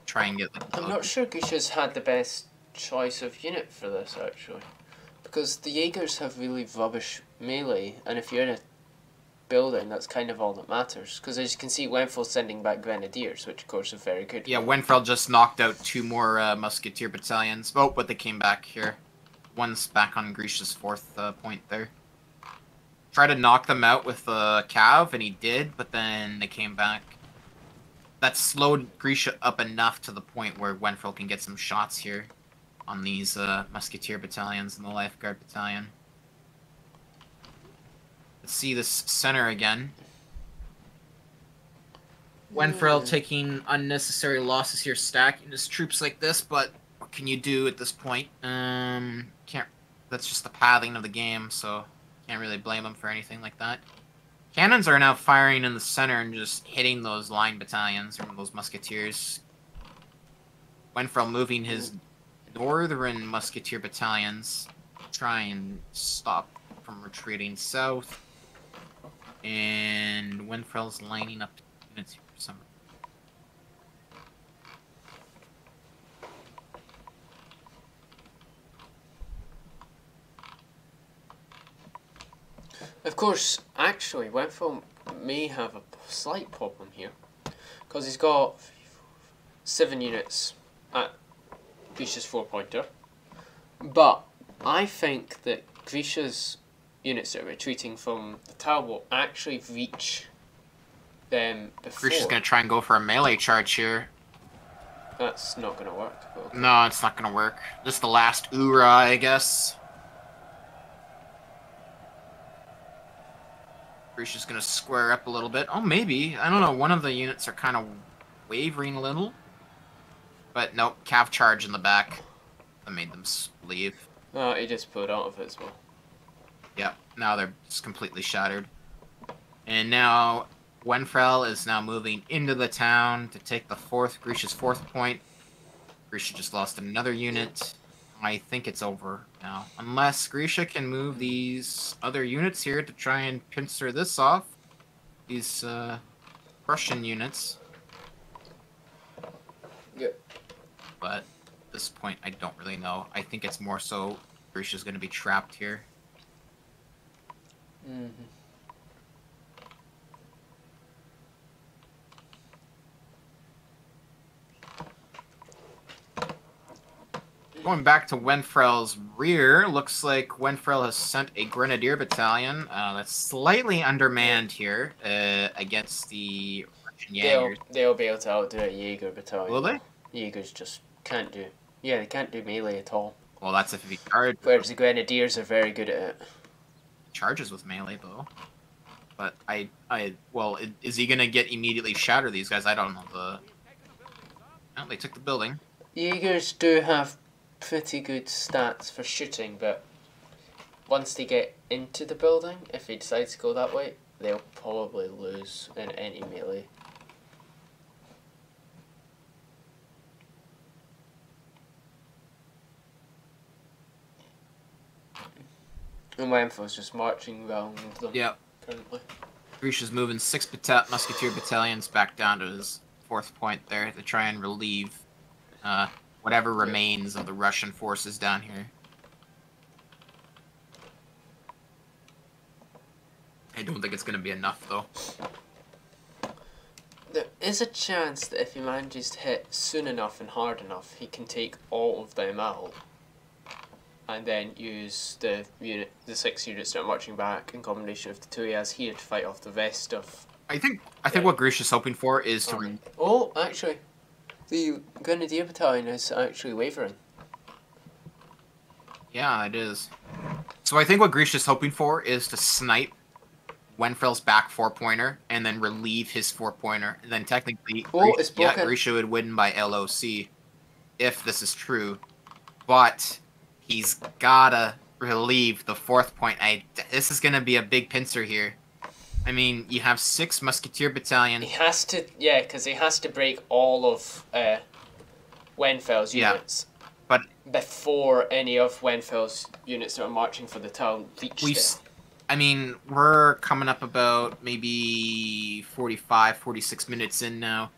Try and get. I'm not sure Grisha's had the best choice of unit for this actually, because the Jaegers have really rubbish melee, and if you're in a building, that's kind of all that matters. Because as you can see, Wennfel's sending back grenadiers, which of course are very good. Yeah, Wennfel just knocked out 2 more musketeer battalions. Oh, but they came back here. One's back on Grisha's 4th point there. Tried to knock them out with a cav, and he did, but then they came back. That slowed Grisha up enough to the point where Wennfel can get some shots here on these musketeer battalions and the lifeguard battalion. Let's see this center again. Wennfel taking unnecessary losses here, stacking his troops like this, but what can you do at this point? Can't. That's just the pathing of the game, so can't really blame him for anything like that. Cannons are now firing in the center and just hitting those line battalions or those musketeers. Wennfel moving his northern musketeer battalions to try and stop from retreating south. And Wennfel's lining up units here for some. Of course, actually, Wennfel may have a slight problem here, because he's got 7 units at Grisha's 4-pointer, but I think that Grisha's units that are retreating from the tower will actually reach them before. Grisha's going to try and go for a melee charge here. That's not going to work. Okay. No, it's not going to work. Just the last oorah, I guess. Grisha's going to square up a little bit. Oh, maybe. I don't know. One of the units are kind of wavering a little. But nope, cav charge in the back. That made them leave. Oh, he just pulled out of it as well. Yep, now they're just completely shattered. And now Wennfel is now moving into the town to take the Grisha's 4th point. Grisha just lost another unit. I think it's over now. Unless Grisha can move these other units here to try and pincer this off. These Prussian units. Yep. But at this point, I don't really know. I think it's more so Grisha's going to be trapped here. Going back to Wennfel's rear, looks like Wennfel has sent a grenadier battalion that's slightly undermanned here against the Russian Jaegers. They'll be able to outdo a Jaeger battalion. Will they? Jaegers just can't do. Yeah, they can't do melee at all. Well, that's if he charges. Whereas the grenadiers are very good at it. Charges with melee though. But well, is he gonna get immediately shatter these guys? I don't know. Oh, they took the building. Jaegers do have pretty good stats for shooting, but once they get into the building, if he decides to go that way, they'll probably lose in any melee. And Wennfel's just marching around them. Yep. Currently. Grisha's moving 6 musketeer battalions back down to his 4th point there to try and relieve whatever remains of the Russian forces down here. I don't think it's going to be enough, though. There is a chance that if he manages to hit soon enough and hard enough, he can take all of them out, and then use the 6 units that are marching back in combination with the 2 he has here to fight off the rest of. I think what Grisha's hoping for is to. Oh, actually, the Grenadier battalion is actually wavering. Yeah, it is. So I think what Grisha's hoping for is to snipe Wennfel's back 4-pointer and then relieve his 4-pointer. And then technically, Grisha would win by LOC if this is true. But he's gotta relieve the 4th point. This is gonna be a big pincer here. I mean, you have 6 Musketeer battalions. He has to, because he has to break all of Wennfel's units. But before any of Wennfel's units that are marching for the town reach there. I mean, we're coming up about maybe 45, 46 minutes in now.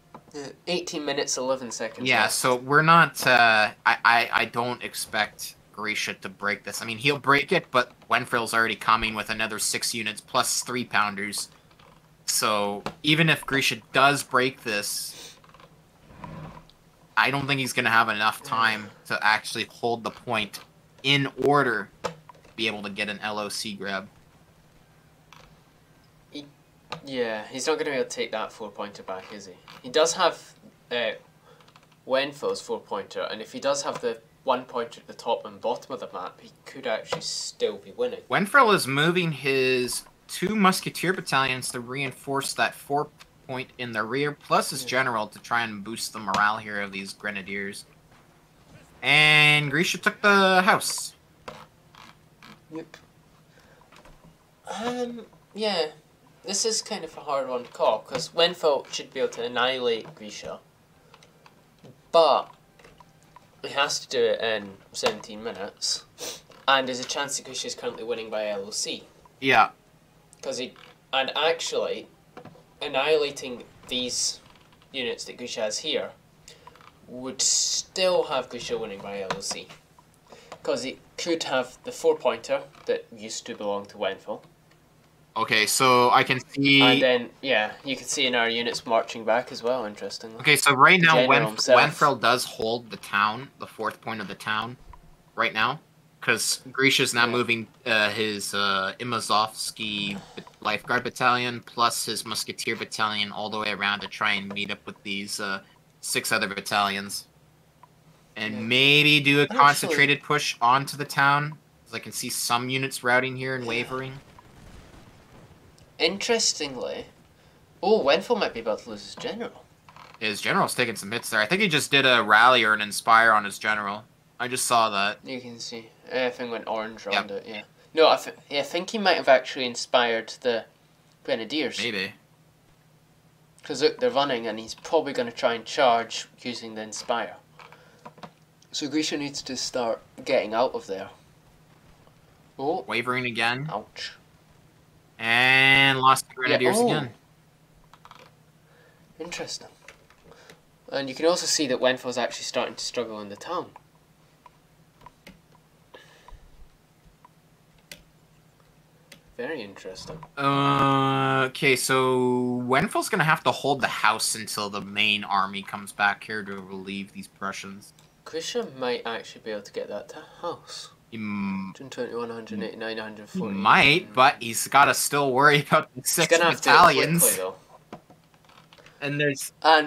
18 minutes, 11 seconds. Yeah, left. so we're not... I don't expect Grisha to break this. I mean, he'll break it, but Wennfel's already coming with another 6 units plus 3-pounders. So even if Grisha does break this, I don't think he's going to have enough time to actually hold the point in order to be able to get an LOC grab. Yeah, he's not going to be able to take that 4-pointer back, is he? He does have Wennfel's 4-pointer, and if he does have the 1-pointer at the top and bottom of the map, he could actually still be winning. Wennfel is moving his 2 Musketeer battalions to reinforce that 4-point in the rear, plus his general to try and boost the morale here of these Grenadiers. And Grisha took the house. Yep. Yeah. This is kind of a hard one to call, because Wennfel should be able to annihilate Grisha, but he has to do it in 17 minutes, and there's a chance that Grisha is currently winning by LOC. Yeah. And actually, annihilating these units that Grisha has here would still have Grisha winning by LOC, because he could have the 4-pointer that used to belong to Wennfel. Okay, so I can see... And then, you can see in our units marching back as well, interestingly. Okay, so right now, Wennfel does hold the town, the 4th point of the town, right now. Because Grisha's now moving his Imazovsky Lifeguard Battalion, plus his Musketeer Battalion, all the way around to try and meet up with these 6 other battalions. And maybe do a concentrated push onto the town. Because I can see some units routing here and wavering. Interestingly, Wennfel might be about to lose his general. His general's taking some hits there. I think he just did a rally or an inspire on his general. I just saw that. You can see. Everything went orange around it, yeah. No, I think he might have actually inspired the Grenadiers. Maybe. Because look, they're running, and he's probably going to try and charge using the inspire. So Grisha needs to start getting out of there. Oh. Wavering again. Ouch. And lost the Grenadiers again. Interesting. And you can also see that Wennfel's actually starting to struggle in the town. Very interesting. Okay, so Wennfel's going to have to hold the house until the main army comes back here to relieve these Prussians. Grisha might actually be able to get that house. 121, 189, 140. He might, but he's got to still worry about the 6 battalions. Quickly, though. And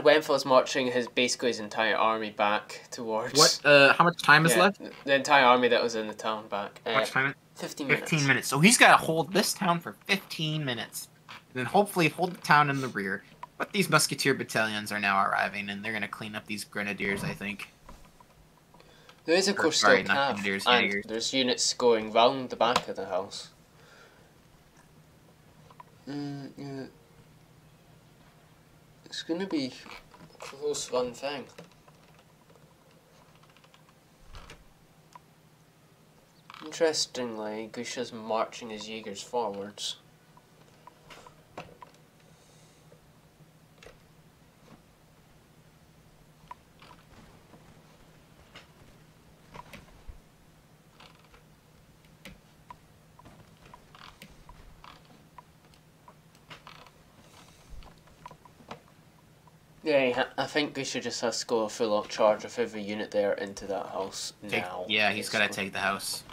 Wennfel's marching basically his entire army back towards... What? How much time is left? The entire army that was in the town back. How much time? 15 minutes. 15 minutes. So he's got to hold this town for 15 minutes. And then hopefully hold the town in the rear. But these Musketeer battalions are now arriving, and they're going to clean up these Grenadiers, I think. There is, of course, still cav, and there's units going round the back of the house. Yeah. It's going to be a close run thing. Interestingly, Grisha's marching his Jaegers forwards. Yeah, I think Grisha just has to go a full-on charge of every unit there into that house now. Yeah, he's got to take the house.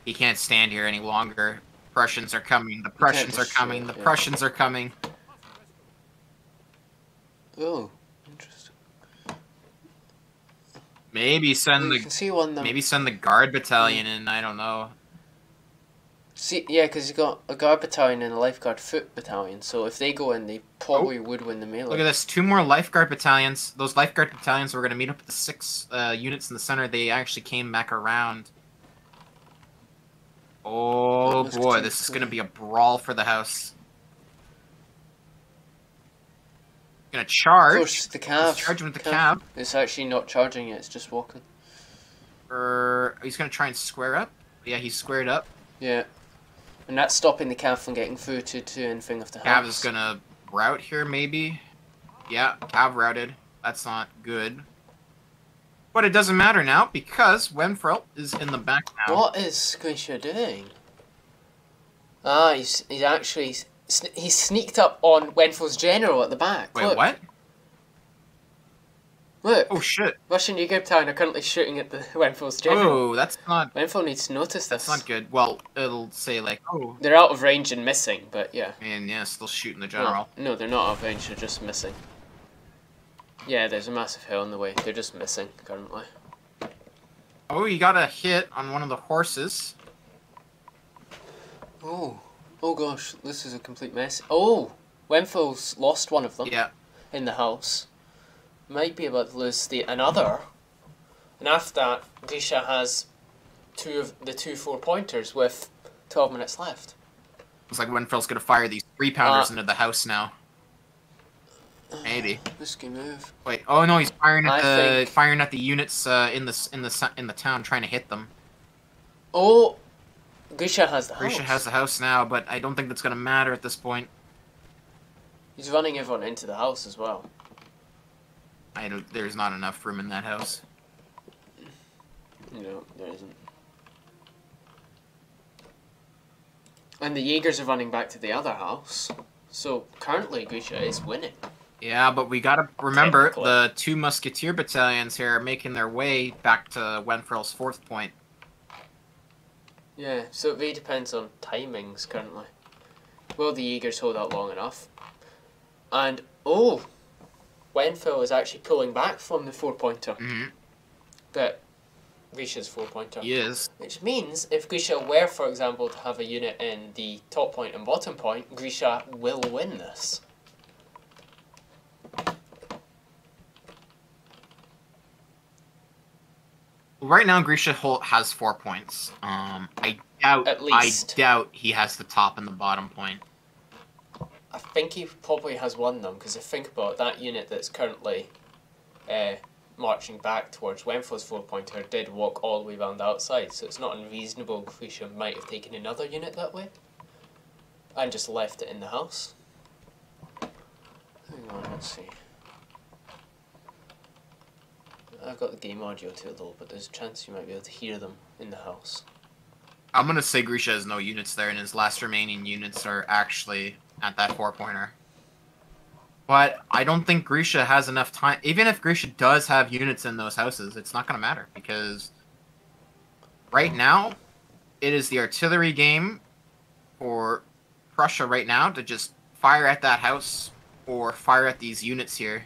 He can't stand here any longer. Prussians are coming. The You can't Prussians are just coming. shoot, The yeah. Prussians are coming. Oh, interesting. Maybe send Well, you can see one of them. maybe send the guard battalion in. I don't know. See, yeah, because you got a guard battalion and a lifeguard foot battalion. So if they go in, they probably would win the melee. Look at this. 2 more lifeguard battalions. Those lifeguard battalions were going to meet up with the 6 units in the center. They actually came back around. Oh boy, this is going to be a brawl for the house. Gonna charge. Of course, the cav. He's charging with the cav. It's actually not charging it, it's just walking. He's gonna try and square up. Yeah, he's squared up. Yeah. And that's stopping the cav from getting through to anything of the house. Cav is gonna route here, maybe. Yeah, cav routed. That's not good. But it doesn't matter now, because Wennfel is in the back now. What is Grisha doing? Ah, he's actually... He's sneaked up on Wenfel's general at the back. Wait, Look. what? Look. Oh, shit. Russian Ughur Town are currently shooting at the Wenfel's general. Oh, that's not... Wennfel needs to notice this. That's not good. Well, it'll say, like, oh... They're out of range and missing, but yeah. And, yeah, still shooting the general. No, they're not out of range, they're just missing. Yeah, there's a massive hill in the way. They're just missing, currently. Oh, you got a hit on one of the horses. Oh. Oh gosh, this is a complete mess. Oh! Wennfel's lost one of them. Yeah. In the house. Might be about to lose another. And after that, Grisha has the two 4-pointers with 12 minutes left. Looks like Wennfel's gonna fire these 3-pounders into the house now. Maybe. Risky move. Wait. Oh no, he's firing at the units in the town, trying to hit them. Oh, Grisha has the house. Grisha has the house now, but I don't think that's gonna matter at this point. He's running everyone into the house as well. There's not enough room in that house. No, there isn't. And the Jaegers are running back to the other house. So currently Grisha is winning. Yeah, but we gotta remember the 2 musketeer battalions here are making their way back to Wennfel's 4th point. Yeah, so it really depends on timings currently. Will the Jaegers hold out long enough? And, oh! Wennfel is actually pulling back from the 4-pointer. Mm-hmm. But Grisha's 4-pointer. He is. Which means if Grisha were, for example, to have a unit in the top point and bottom point, Grisha will win this. Right now, Grisha has 4 points. I doubt he has the top and the bottom point. I think he probably has won them, because if you think about it, that unit that's currently marching back towards Wennfel's 4-pointer did walk all the way around the outside, so it's not unreasonable Grisha might have taken another unit that way and just left it in the house. Hang on, let's see. I've got the game audio to it though, but there's a chance you might be able to hear them in the house. I'm gonna say Grisha has no units there, and his last remaining units are actually at that 4-pointer. But I don't think Grisha has enough time. Even if Grisha does have units in those houses, it's not gonna matter, because right now, it is the artillery game for Prussia right now to just fire at that house or fire at these units here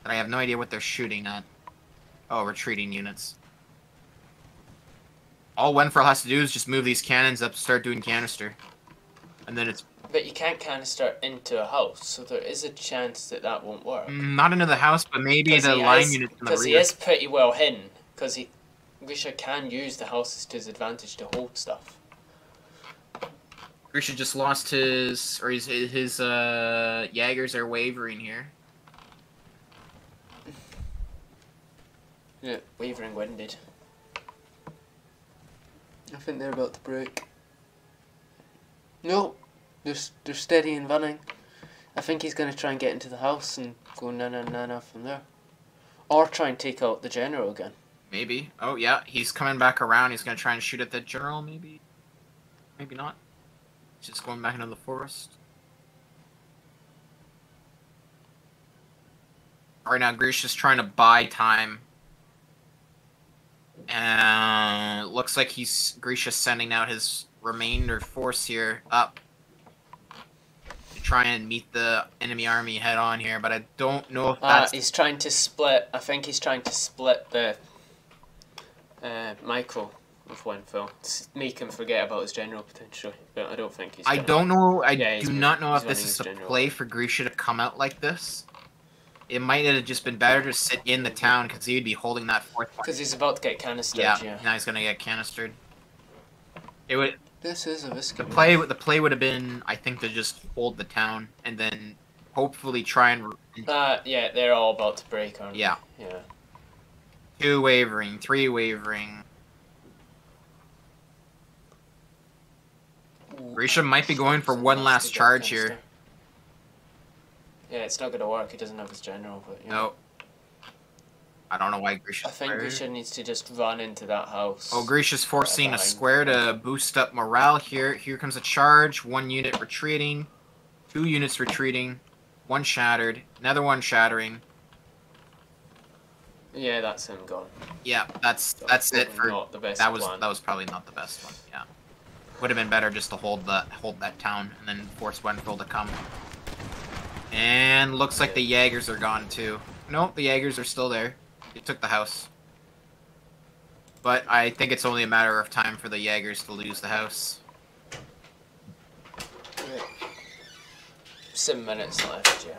that I have no idea what they're shooting at. Oh, retreating units. All Wennfel has to do is just move these cannons up, start doing canister. And then it's... But you can't canister into a house, so there is a chance that that won't work. Not into the house, but maybe the line units in the rear. Because he is pretty well hidden, because Grisha can use the houses to his advantage to hold stuff. Grisha just lost his... Or his Jaegers are wavering here. Yeah, wavering winded. I think they're about to break. No, they're steady and running. I think he's going to try and get into the house and go na from there. Or try and take out the general again. Maybe. Oh, yeah, he's coming back around. He's going to try and shoot at the general, maybe? Maybe not. Just going back into the forest. Right now, Grisha's trying to buy time. And looks like Grisha's sending out his remainder force here up to try and meet the enemy army head on here, but I don't know if that's... He's trying to split, I think he's trying to split the micro with Wennfel. Make him forget about his general potential, but I don't think he's... I don't know, I Yeah, do not know if this is a play for Grisha to come out like this. It might have just been better to sit in the town because he would be holding that fourth point. Because he's about to get canistered, yeah. Now he's going to get canistered. It would... This is a risky The play would have been, I think, to just hold the town and then hopefully try and... yeah, they're all about to break, aren't yeah. they? Yeah. 2 wavering, 3 wavering. Grisha might be going for one last charge here. Yeah, it's not going to work. He doesn't have his general, but yeah. No. I don't know why Grisha's I think Grisha needs to just run into that house. Oh, Grisha's forcing a square to boost up morale here. Here comes a charge. 1 unit retreating. 2 units retreating. 1 shattered. Another 1 shattering. Yeah, that's him gone. Yeah, that's it for... Not the best that was probably not the best one, yeah. Would have been better just to hold that town and then force Wennfel to come. And looks like the Jaegers are gone too. Nope, the Jaegers are still there. They took the house. But I think it's only a matter of time for the Jaegers to lose the house. 7 minutes left, yeah.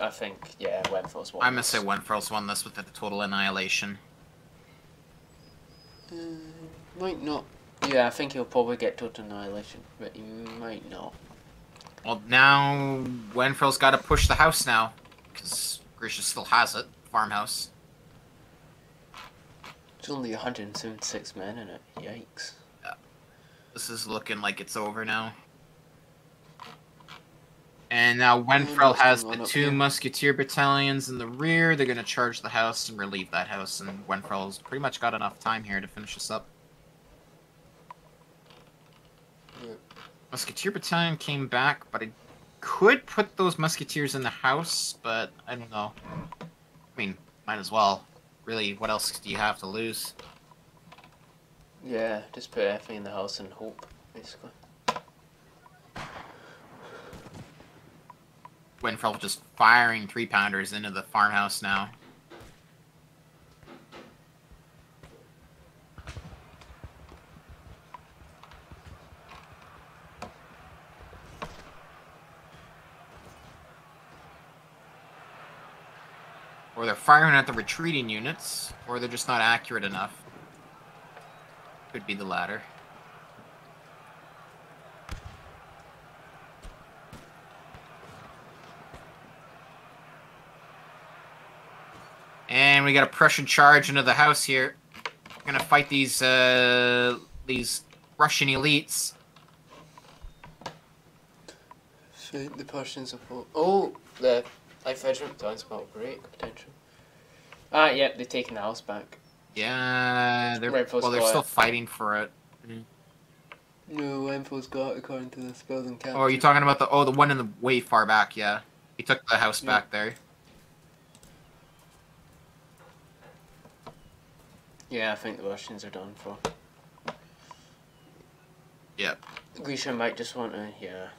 I think, yeah, Wennfel's won. I'm gonna say Wennfel's won this with a total annihilation. Might not. Yeah, I think he'll probably get total annihilation, but he might not. Well, now Wennfel's got to push the house now, because Grisha still has it, farmhouse. There's only 176 men in it. Yikes. Yeah. This is looking like it's over now. And now Wennfel has the 2 musketeer battalions in the rear. They're going to charge the house and relieve that house, and Wennfel's pretty much got enough time here to finish this up. Musketeer battalion came back, but I could put those musketeers in the house, but I don't know. I mean, might as well. Really, what else do you have to lose? Yeah, just put everything in the house and hope, basically. Wennfel just firing 3-pounders into the farmhouse now. Or they're firing at the retreating units, or they're just not accurate enough. Could be the latter. And we got a Prussian charge into the house here. We're gonna fight these Russian elites. Fight the Prussians of... Oh, the Life Regiment talks about break potential. Ah, yep, they've taken the house back. Yeah, they're still fighting for it. No, Wennfel's got it according to this building capture. Oh, are you talking about the one in the way far back? Yeah, he took the house back there. Yeah, I think the Russians are done for. Yep. Grisha might just want to,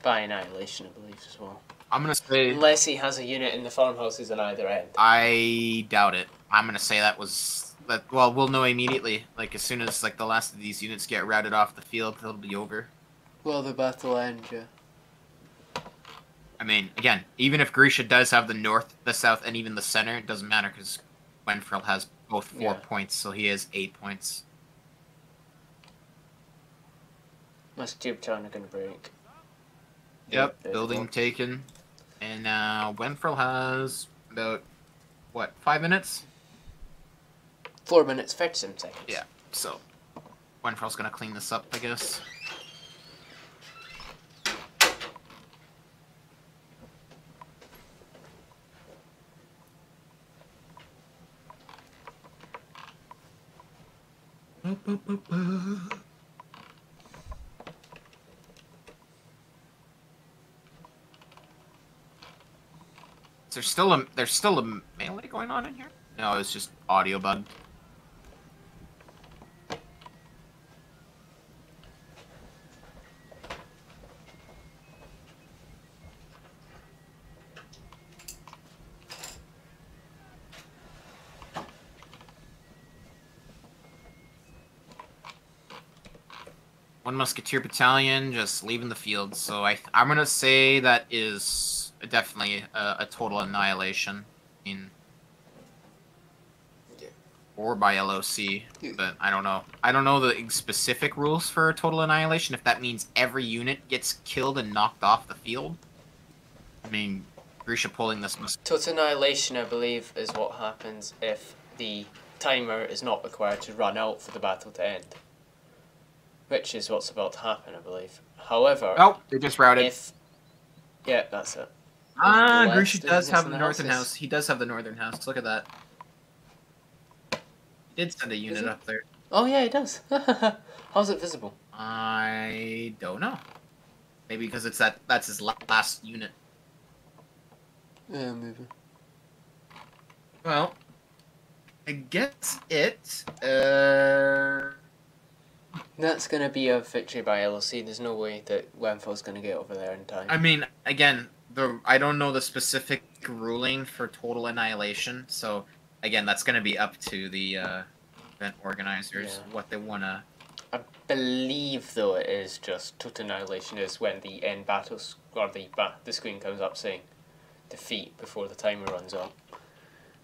by annihilation, I believe, as well. I'm gonna say... Unless he has a unit in the farmhouses on either end. I doubt it. I'm gonna say that was... Well, we'll know immediately. Like, as soon as the last of these units get routed off the field, it'll be over. Well, the battle ends, yeah. I mean, again, even if Grisha does have the north, the south, and even the center, it doesn't matter, because Wennfel has both 4 points, so he has 8 points. Must tube town are gonna break. Yep, building taken. And now Wennfel has about, what, 5 minutes? 4 minutes, 57 seconds. Yeah, so Wennfel's gonna clean this up, I guess. there's still a melee going on in here? No, it's just audio bug. One Musketeer battalion just leaving the field, so I'm gonna say that is definitely a total annihilation. I mean, Yeah. or by LOC, but I don't know. I don't know the specific rules for total annihilation. If that means every unit gets killed and knocked off the field. I mean, Grisha pulling this Total annihilation, I believe, is what happens if the timer is not required to run out for the battle to end. Which is what's about to happen, I believe. However... Oh, they just routed. Yeah, that's it. Grisha does have the northern house. He does have the northern house. Look at that. He did send a unit up there. Oh yeah, he does. How's it visible? I don't know. Maybe because that's his last unit. Yeah, maybe. Well, I guess it... That's going to be a victory by LOC. There's no way that Wennfel's going to get over there in time. I mean, again, I don't know the specific ruling for total annihilation, so again, that's going to be up to the event organizers, what they want to... I believe, though, it is just total annihilation is when the end battles, or the screen comes up saying defeat before the timer runs out.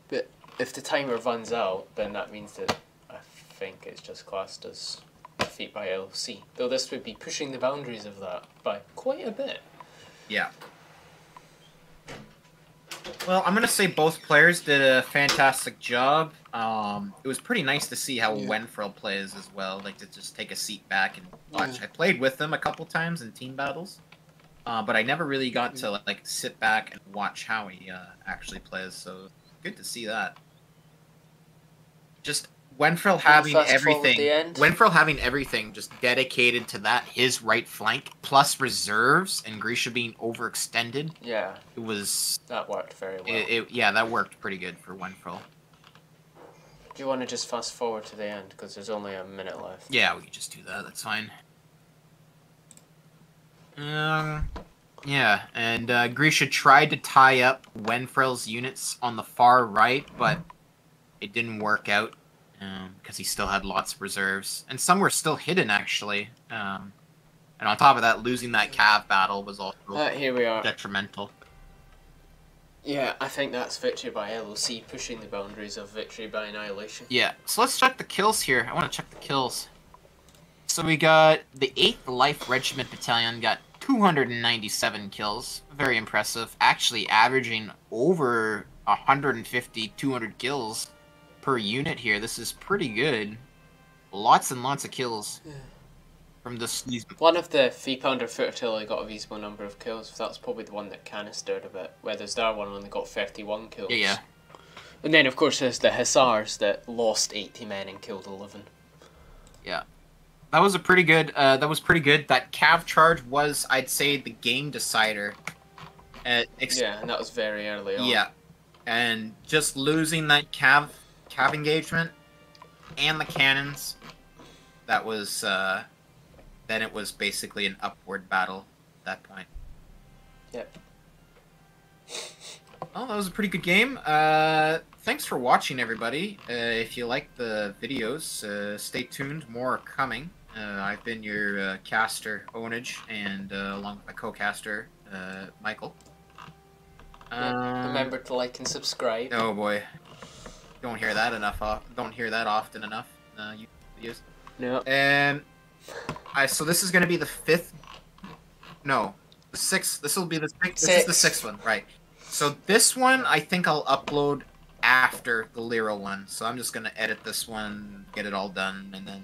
But if the timer runs out, then that means that I think it's just classed as defeat by LOC. Though this would be pushing the boundaries of that by quite a bit. Yeah. Well, I'm going to say both players did a fantastic job. It was pretty nice to see how Wennfel plays as well, like to just take a seat back and watch. I played with him a couple times in team battles, but I never really got to like sit back and watch how he actually plays, so good to see that. Just Wennfel having everything. Wennfel having everything just dedicated to that, his right flank, plus reserves, and Grisha being overextended. Yeah. It was... That worked very well. Yeah, that worked pretty good for Wennfel. Do you want to just fast forward to the end? Because there's only a minute left. Yeah, we can just do that. That's fine. Yeah, and Grisha tried to tie up Wennfel's units on the far right, but it didn't work out. Because he still had lots of reserves. And some were still hidden, actually. And on top of that, losing that Cav battle was also here we are. Detrimental. Yeah, I think that's victory by LOC, pushing the boundaries of victory by annihilation. Yeah, so let's check the kills here. I want to check the kills. So we got the 8th Life Regiment Battalion got 297 kills. Very impressive. Actually averaging over 150, 200 kills per unit here. This is pretty good. Lots and lots of kills from these. One of the 3-pounder foot artillery got a reasonable number of kills. That's probably the one that canistered a bit. Where there's that one only got 31 kills. Yeah. And then of course there's the Hussars that lost 80 men and killed 11. Yeah. That was a pretty good. That was pretty good. That Cav charge was, I'd say, the game decider. Yeah, and that was very early on. Yeah, and just losing that Cav engagement and the cannons, that was then it was basically an upward battle at that point. Yep. Well, that was a pretty good game. Thanks for watching, everybody. If you like the videos, stay tuned. More are coming. I've been your caster, Onage, and along with my co-caster, Michael. Remember to like and subscribe. Oh boy. Don't hear that enough. Don't hear that often enough. Videos. No. And so this is going to be the 5th. No, the 6th. This will be the 6th. This is the 6th one, right? So this one, I think I'll upload after the Lyra one. So I'm just going to edit this one, get it all done, and then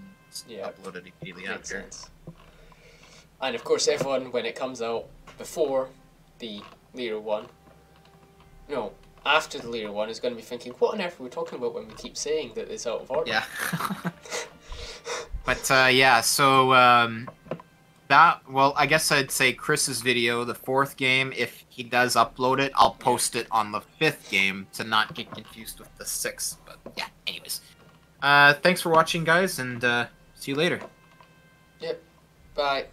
upload it immediately after. Sense. And of course, everyone, when it comes out before the Lyra one, no, after the Lyra one, is going to be thinking, what on earth are we talking about when we keep saying that it's out of order? Yeah. But yeah, so Well, I guess I'd say Chris's video, the 4th game, if he does upload it, I'll post it on the 5th game to not get confused with the 6th. But yeah, anyways. Thanks for watching, guys, and see you later. Yep. Bye.